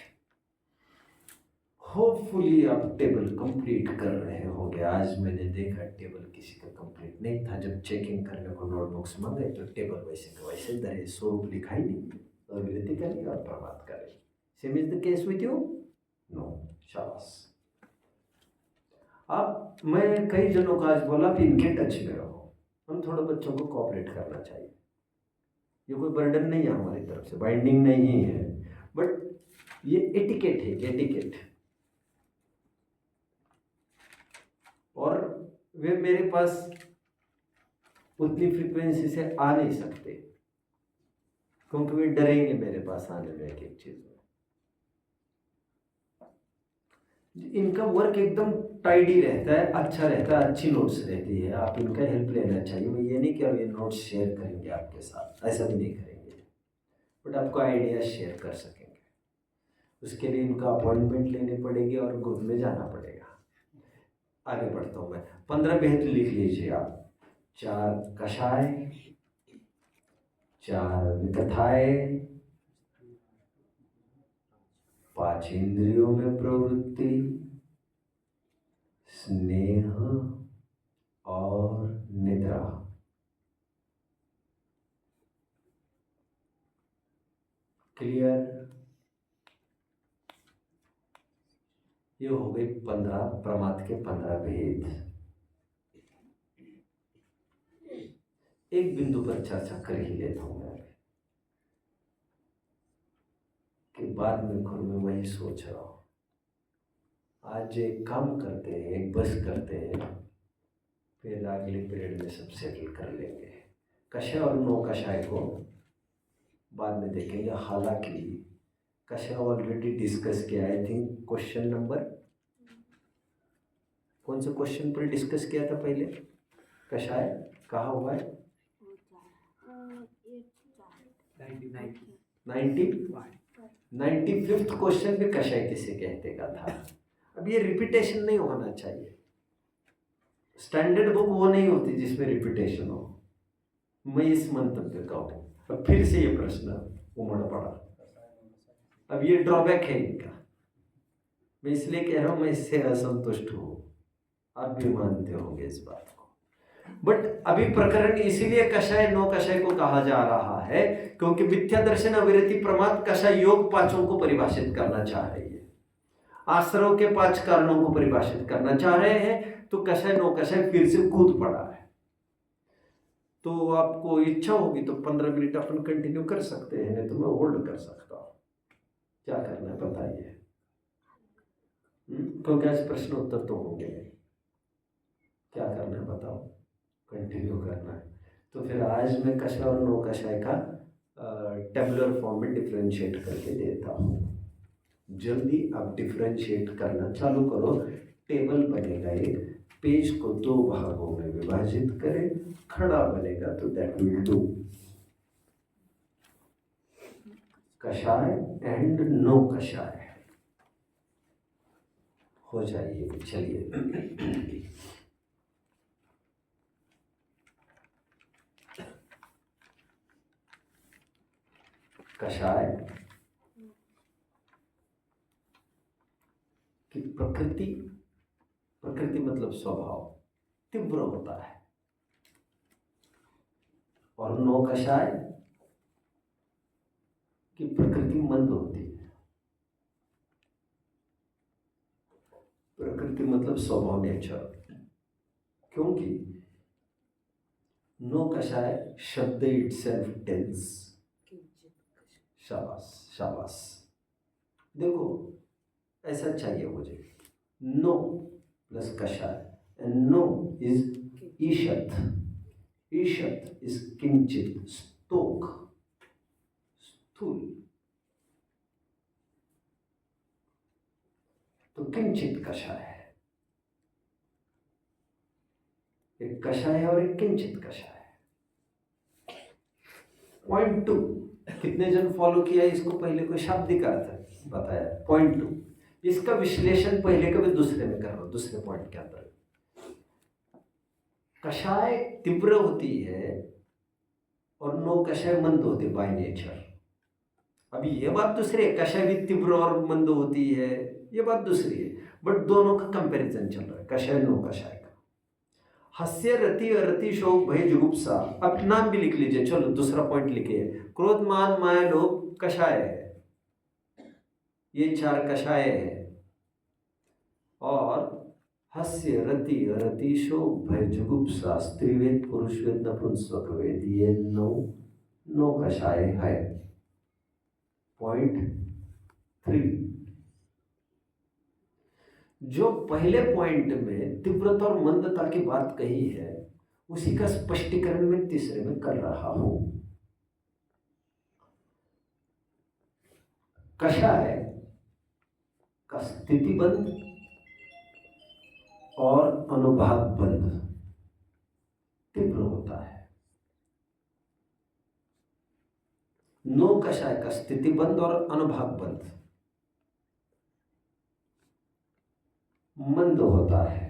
होपफुली आप टेबल कंप्लीट कर रहे होंगे। आज मैंने देखा टेबल किसी का कंप्लीट नहीं था। जब चेकिंग करने को नोटबुक्स मंगाए तो टेबल वैसे का वैसे दहे, स्वरूप लिखा ही नहीं, और विनती करिए और प्रमाद करें। Same is the case with you? No, शाबाश। अब मैं कई जनों का आज बोला कि इनके टच में रहो। हम थोड़ा बच्चों को कोऑपरेट करना चाहिए। ये कोई बर्डन नहीं है हमारी तरफ से, बाइंडिंग नहीं है, बट ये एटिकेट है, एटिकेट। और वे मेरे पास उतनी फ्रीक्वेंसी से आ नहीं सकते, क्योंकि वे डरेंगे मेरे पास आने में एक एक चीज में। इनका वर्क एकदम टाइडी रहता है, अच्छा रहता है, अच्छी नोट्स रहती है, आप इनका हेल्प लेना चाहिए। मैं ये नहीं कह रहा ये नोट्स शेयर करेंगे आपके साथ, ऐसा भी नहीं करेंगे, बट आपको आइडिया शेयर कर सकेंगे। उसके लिए इनका अपॉइंटमेंट लेनी पड़ेगी और ग्रुप में जाना पड़ेगा। आगे बढ़ता हूँ मैं। 15 भेद लिख लीजिए आप। 4 कषाय, 4 विकथाएं, 5 इंद्रियों में प्रवृत्ति, स्नेह और निद्रा। क्लियर? ये हो गई 15 प्रमाद के 15 भेद। एक बिंदु पर चर्चा कर ही लेता हूं मैं कि बाद में खुद में वही सोच रहा हूं। आज एक काम करते हैं, एक बस करते हैं, फिर अगले पीरियड में सब सेटल कर लेंगे। कषाय और नो कषाय को बाद में देखेंगे। हालांकि कषाय ऑलरेडी डिस्कस किया, आई थिंक क्वेश्चन नंबर, कौन से क्वेश्चन पर डिस्कस किया था पहले? कषाय कहाँ हुआ है? 95th क्वेश्चन भी कषाय किसे कहते का था। अब ये रिपीटेशन नहीं होना चाहिए। स्टैंडर्ड बुक वो नहीं होती जिसमें रिपीटेशन हो। मैं इस मंतव्य का हूँ। अब फिर से ये प्रश्न उमड़ पड़ा। अब ये ड्रॉबैक है इनका, मैं इसलिए कह रहा हूँ, मैं इससे असंतुष्ट हूँ, आप भी मानते होंगे इस बात को। बट अभी प्रकरण इसीलिए कषाय नो कषाय को कहा जा रहा है क्योंकि मिथ्या दर्शन, अविरति, प्रमाद, कषाय योग पांचों को परिभाषित करना चाह रही है। आश्रव के 5 कारणों को परिभाषित करना चाह रहे हैं, तो कषाय नो कषाय फिर से कूद पड़ा है। तो आपको इच्छा होगी तो 15 मिनट अपन कंटिन्यू कर सकते हैं, नहीं तो मैं होल्ड कर सकता हूँ। क्या करना है बताइए, क्योंकि आज प्रश्न उत्तर तो होंगे। क्या करना है बताओ? कंटिन्यू करना है। तो फिर आज मैं कषाय और नो कषाय का टेबुलर फॉर्म में डिफ्रेंशिएट करके देता हूँ। जल्दी आप डिफ्रेंशिएट करना चालू करो। टेबल बनेगा, एक पेज को 2 भागों में विभाजित करें, खड़ा बनेगा तो दैट विल डू। कषाय एंड नो कषाय हो जाइए। चलिए कषाय की प्रकृति, प्रकृति मतलब स्वभाव, तीव्र होता है, और नो कषाय की प्रकृति मंद होती है। प्रकृति मतलब स्वभाव, नेचर, क्योंकि नो कषाय शब्द इटसेल्फ टेल्स। शाबाश शाबाश। देखो ऐसा चाहिए मुझे, नो प्लस कषाय एंड नो इज ईशत। ईशत इज किंचित, स्तोक, स्थूल। तो किंचित कषाय है, एक कषाय है और एक किंचित कषाय है। पॉइंट 2, कितने जन फॉलो किया इसको? पहले कोई शाब्दिक अर्थ बताया। पॉइंट 2, इसका विश्लेषण पहले कभी दूसरे में कर रहा हूं, दूसरे पॉइंट के अंदर। कषाय तीव्र होती है और नो कषाय मंद होती है बाय नेचर। अभी ये बात दूसरी है, कषाय भी तीव्र और मंद होती है, ये बात दूसरी है, बट दोनों का कंपैरिजन चल रहा है, कषाय नो कषाय का। हास्य, रति, अरति, शोक, भय, जुगुप्सा, अब नाम भी लिख लीजिए। चलो दूसरा पॉइंट लिखिए। क्रोध, मान, माया, लोभ कषाय है, ये 4 कषाय है। और हास्य, रति, अरति, शोक, भय, जुगुप्सा, स्त्रीवेद, पुरुषवेद, नपुंसकवेद, ये 9 कषाय है। पॉइंट 3, जो पहले पॉइंट में तीव्रता और मंदता की बात कही है, उसी का स्पष्टीकरण मैं तीसरे में कर रहा हूं। कषाय का स्थितिबंध और अनुभाग बंध तीव्र होता है। नो कषाय का स्थितिबंध और अनुभाग बंध मंद होता है।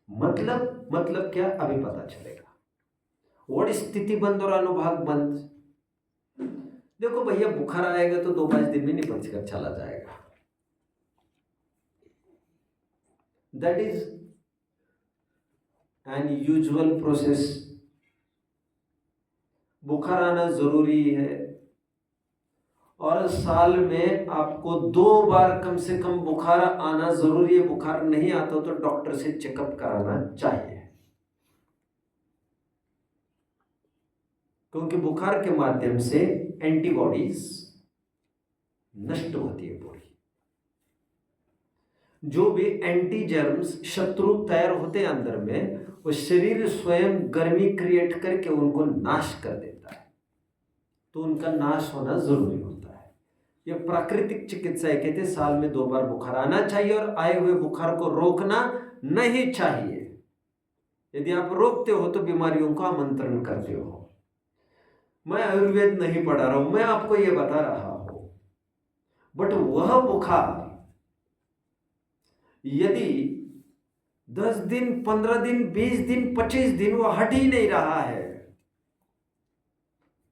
मतलब क्या, अभी पता चलेगा। और स्थितिबंध और अनुभाग बंध, देखो भैया बुखार आएगा तो 2-5 दिन में निपट कर चला जाएगा। That is an usual process. बुखार आना जरूरी है और साल में आपको 2 बार कम से कम बुखार आना जरूरी है। बुखार नहीं आता तो डॉक्टर से चेकअप कराना चाहिए, क्योंकि बुखार के माध्यम से एंटीबॉडीज नष्ट होती है बॉडी। जो भी एंटी जर्म्स शत्रु तैयार होते हैं अंदर में, वो शरीर स्वयं गर्मी क्रिएट करके उनको नाश कर देता है। तो उनका नाश होना जरूरी होता है। ये प्राकृतिक चिकित्सा है, कहते साल में 2 बार बुखार आना चाहिए और आए हुए बुखार को रोकना नहीं चाहिए। यदि आप रोकते हो तो बीमारियों का आमंत्रण करते हो। मैं आयुर्वेद नहीं पढ़ा रहा हूं, मैं आपको ये बता रहा हूं। बट वह बुखार यदि 10 दिन, 15 दिन, 20 दिन, 25 दिन वो हट ही नहीं रहा है,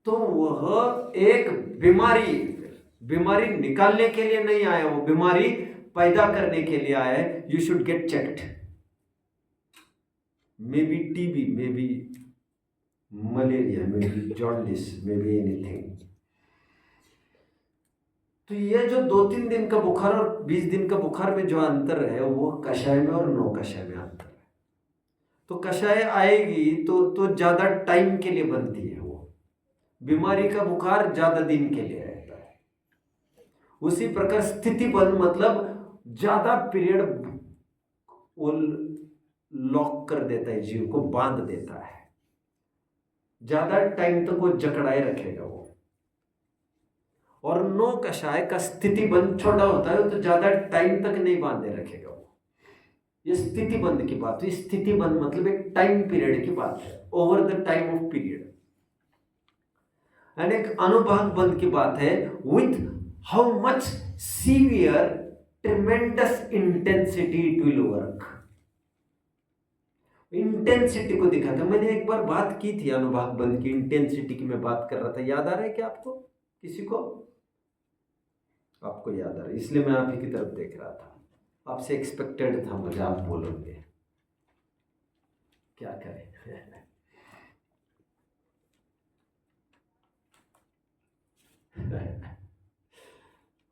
तो वह एक बीमारी निकालने के लिए नहीं आया, वो बीमारी पैदा करने के लिए आया है। You should get checked. May be TB, may be malaria, may be jaundice, may be anything. तो ये जो 2-3 दिन का बुखार और 20 दिन का बुखार में जो अंतर है, वो कषाय में और नो कषाय में अंतर है। तो कषाय आएगी तो ज्यादा टाइम के लिए बनती है। वो बीमारी का बुखार ज्यादा दिन के लिए रहता है। उसी प्रकार स्थितिबंध मतलब ज्यादा पीरियड वो लॉक कर देता है, जीव को बांध देता है, ज्यादा टाइम तक वो जकड़ाए रखेगा वो। और नो कषाय का स्थितिबंध छोटा होता है, तो ज्यादा टाइम तक नहीं बांधे रखेगा वो। ये स्थितिबंध की बात है। स्थितिबंध मतलब एक टाइम पीरियड की बात है, over the time of period. And एक अनुभाग बंध की बात है, with how much severe tremendous intensity it will work. Intensity को दिखाता। मैंने एक बार बात की थी अनुभाग बंध की, इंटेंसिटी की मैं बात कर रहा था। याद आ रहा है क्या आपको? किसी को? आपको याद आ रहा है, इसलिए मैं आप ही की तरफ देख रहा था। आपसे एक्सपेक्टेड था मुझे आप बोलोगे, क्या करें।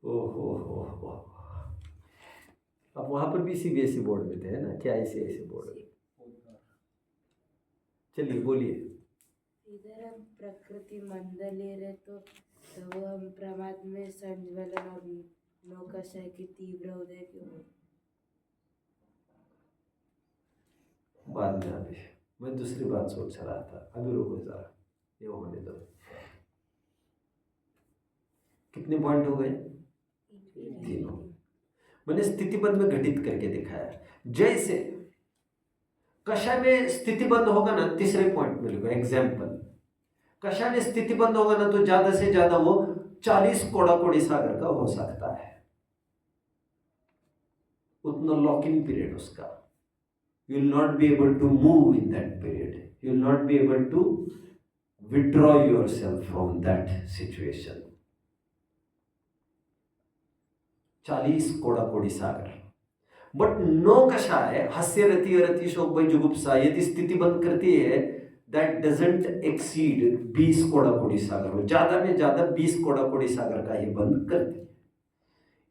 ओहो, अब वहां पर भी सीबीएसई बोर्ड में थे ना, क्या आईसीआईसी बोर्ड में? चलिए बोलिए। इधर हम प्रकृति मंद ले रहे तो वो हम प्रमाद में संज्वलन और नौकषाय की तीव्र उदय क्यों? बाद में, अभी मैं दूसरी बात सोच रहा था। अभी रुको जरा, ये होने दो। कितने पॉइंट हो गए? 3। मैंने स्थितिबंध में घटित करके दिखाया। जैसे कषाय में स्थितिबंध होगा ना, तीसरे पॉइंट में लिखो एग्जाम्पल। कषाय में स्थितिबंध होगा ना तो ज्यादा से ज्यादा वो 40 कोड़ा सागर का हो सकता है, उतना लॉक इन पीरियड उसका। You will not be able to move in that period. You will not be able to withdraw yourself from that situation. 40 कोड़ा सागर। बट नो कषाय हास्य रति अरति शोक भय जुगुप्सा यदि स्थिति बंद करती है, दैट डजंट एक्सीड 20 कोड़ा सागर में। ज्यादा में ज्यादा 20 कोड़ा सागर का ही बंद करती है।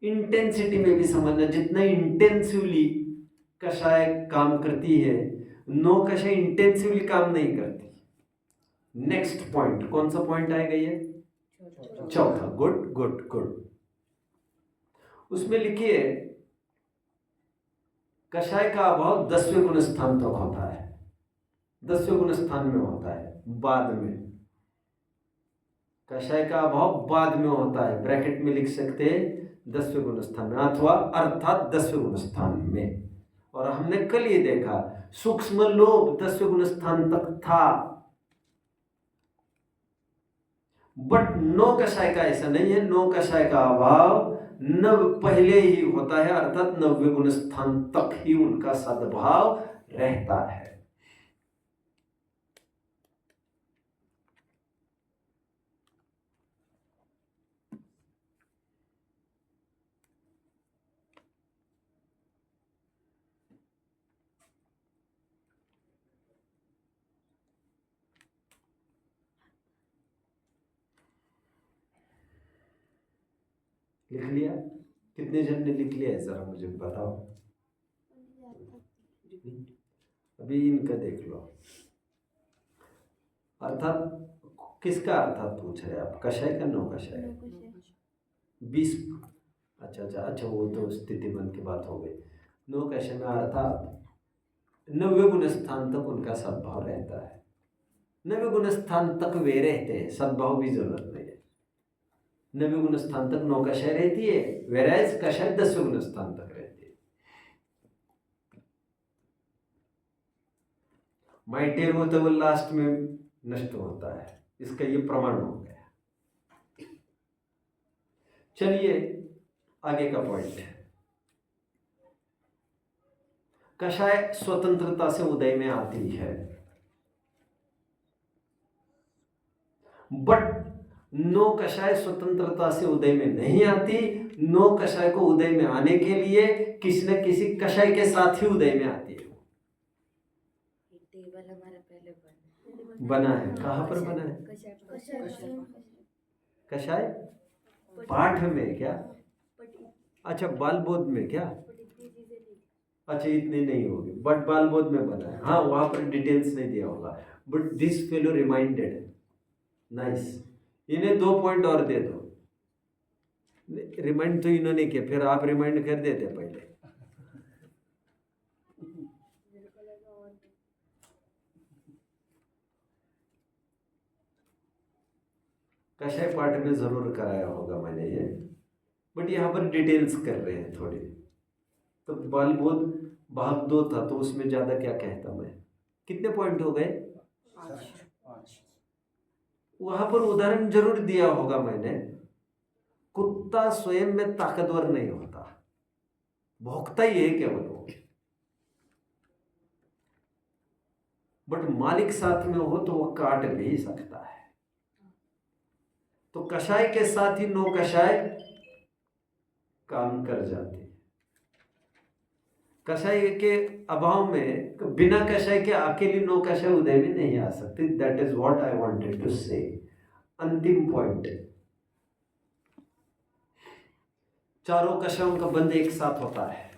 इंटेंसिटी में भी समझना, जितना इंटेंसिवली कषाय काम करती है, नो कषाय इंटेंसिवली काम नहीं करती। नेक्स्ट पॉइंट, कौन सा पॉइंट आएगा ये? चौथा। गुड। उसमें लिखिए कषाय का अभाव 10वें गुण स्थान तक होता है। दसवें गुण स्थान में होता है बाद में। कषाय का अभाव बाद में होता है, ब्रैकेट में लिख सकते हैं 10वें गुण स्थान में अथवा अर्थात 10वें गुण स्थान में। और हमने कल ये देखा सूक्ष्म लोभ 10वें गुण स्थान तक था, बट नौ कषाय का ऐसा नहीं है। नौ कषाय का अभाव नव पहले ही होता है, अर्थात 9वें गुण स्थान तक ही उनका सद्भाव रहता है। लिख लिया? कितने जन ने लिख लिया है जरा मुझे बताओ। अभी इनका देख लो। अर्थात किसका अर्थात पूछ रहे आप? कषाय का? नौ कषाय? 20। अच्छा, वो तो स्थितिबंध की बात हो गई। नौ कषाय में अर्थात 9वें गुण स्थान तक उनका सद्भाव रहता है। 9वें गुण स्थान तक वे रहते हैं, सद्भाव की जरूरत नहीं है। 9वें गुण स्थान तक नौ कषाय रहती है, वेराइज कषाय 10वें गुण स्थान तक रहती है। माइटेर होता है वो लास्ट में नष्ट होता है, इसका ये प्रमाण हो गया। चलिए आगे का पॉइंट है। कषाय स्वतंत्रता से उदय में आती है, बट नौ कषाय स्वतंत्रता से उदय में नहीं आती। नौ कषाय को उदय में आने के लिए किसी न किसी कषाय के साथ ही उदय में आती है। टेबल हमारा पहले बना है, कहाँ पर बना है? कषाय पाठ में क्या? अच्छा, बालबोध में क्या? अच्छा, इतनी नहीं होगी, बट बालबोध में बना है। हाँ, वहां पर डिटेल्स नहीं दिया होगा, but this fellow reminded. Nice. इन्हें 2 पॉइंट और दे दो। रिमाइंड तो इन्होंने किया, फिर आप रिमाइंड कर देते पहले। कषाय पाठ में जरूर कराया होगा मैंने ये, बट यहाँ पर डिटेल्स कर रहे हैं थोड़ी। तो बालबोध भाग 2 था, तो उसमें ज्यादा क्या कहता मैं। कितने पॉइंट हो गए? 5। वहां पर उदाहरण जरूर दिया होगा मैंने। कुत्ता स्वयं में ताकतवर नहीं होता, भौंकता ही है केवल वो, बट मालिक साथ में हो तो वो काट भी सकता है। तो कषाय के साथ ही नौ कषाय काम कर जाती है। कषाय के अभाव में, बिना कषाय के अकेली नौ कषाय उदय में नहीं आ सकती। That is what I wanted to say. अंतिम पॉइंट, चारों कषायों का बंध एक साथ होता है।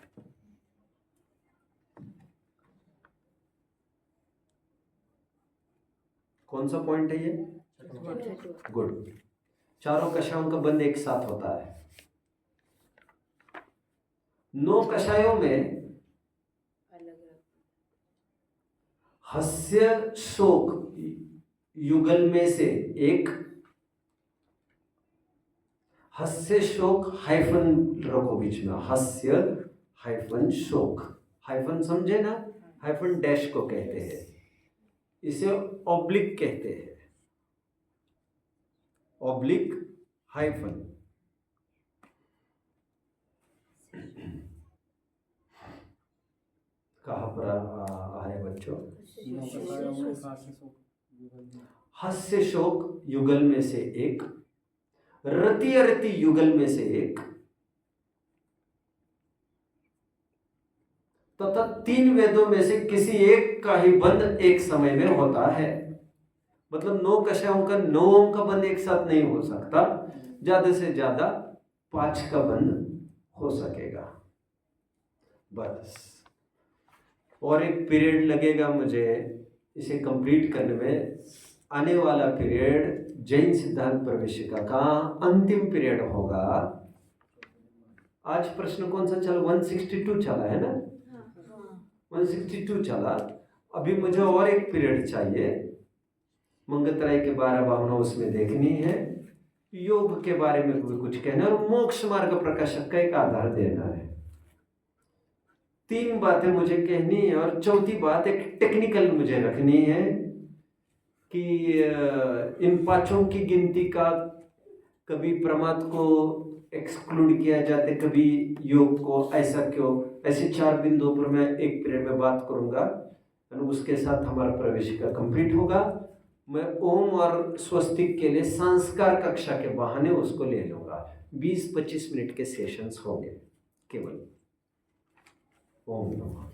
कौन सा पॉइंट है ये? गुड। चारों कषायों का बंध एक साथ होता है। 9 कषायों में हास्य शोक युगल में से एक, हास्य शोक हाइफन रखो बीच में, हास्य हाइफन शोक। हाइफन समझे ना? हाइफन डैश को कहते हैं, इसे ऑब्लिक कहते हैं। Oblique hyphen. कहाँ पर आए बच्चों? हास्य शोक युगल में से एक, रति अरति युगल में से एक, तथा 3 वेदों में से किसी एक का ही बंध एक समय में होता है। मतलब 9 कषायों का 9 का बंध एक साथ नहीं हो सकता, ज्यादा से ज्यादा 5 का बंध हो सकेगा बस। और एक पीरियड लगेगा मुझे इसे कंप्लीट करने में। आने वाला पीरियड जैन सिद्धांत प्रवेशिका का अंतिम पीरियड होगा। आज प्रश्न कौन सा चला? 162 चला है ना? 162 चला। अभी मुझे और एक पीरियड चाहिए, मंगलत्रय के 12 भावना उसमें देखनी है, योग के बारे में भी कुछ कहना है और मोक्ष मार्ग प्रकाशक का एक आधार देना है। 3 बातें मुझे कहनी है और चौथी बात एक टेक्निकल मुझे रखनी है कि इन 5 की गिनती का कभी प्रमाद को एक्सक्लूड किया जाते, कभी योग को, ऐसा क्यों? ऐसे 4 बिंदुओं पर मैं एक पीरियड में बात करूंगा और उसके साथ हमारा प्रवेशिका कंप्लीट होगा। मैं ओम और स्वस्तिक के लिए संस्कार कक्षा के बहाने उसको ले लूंगा। 20-25 मिनट के सेशंस होंगे केवल। ओम नमः।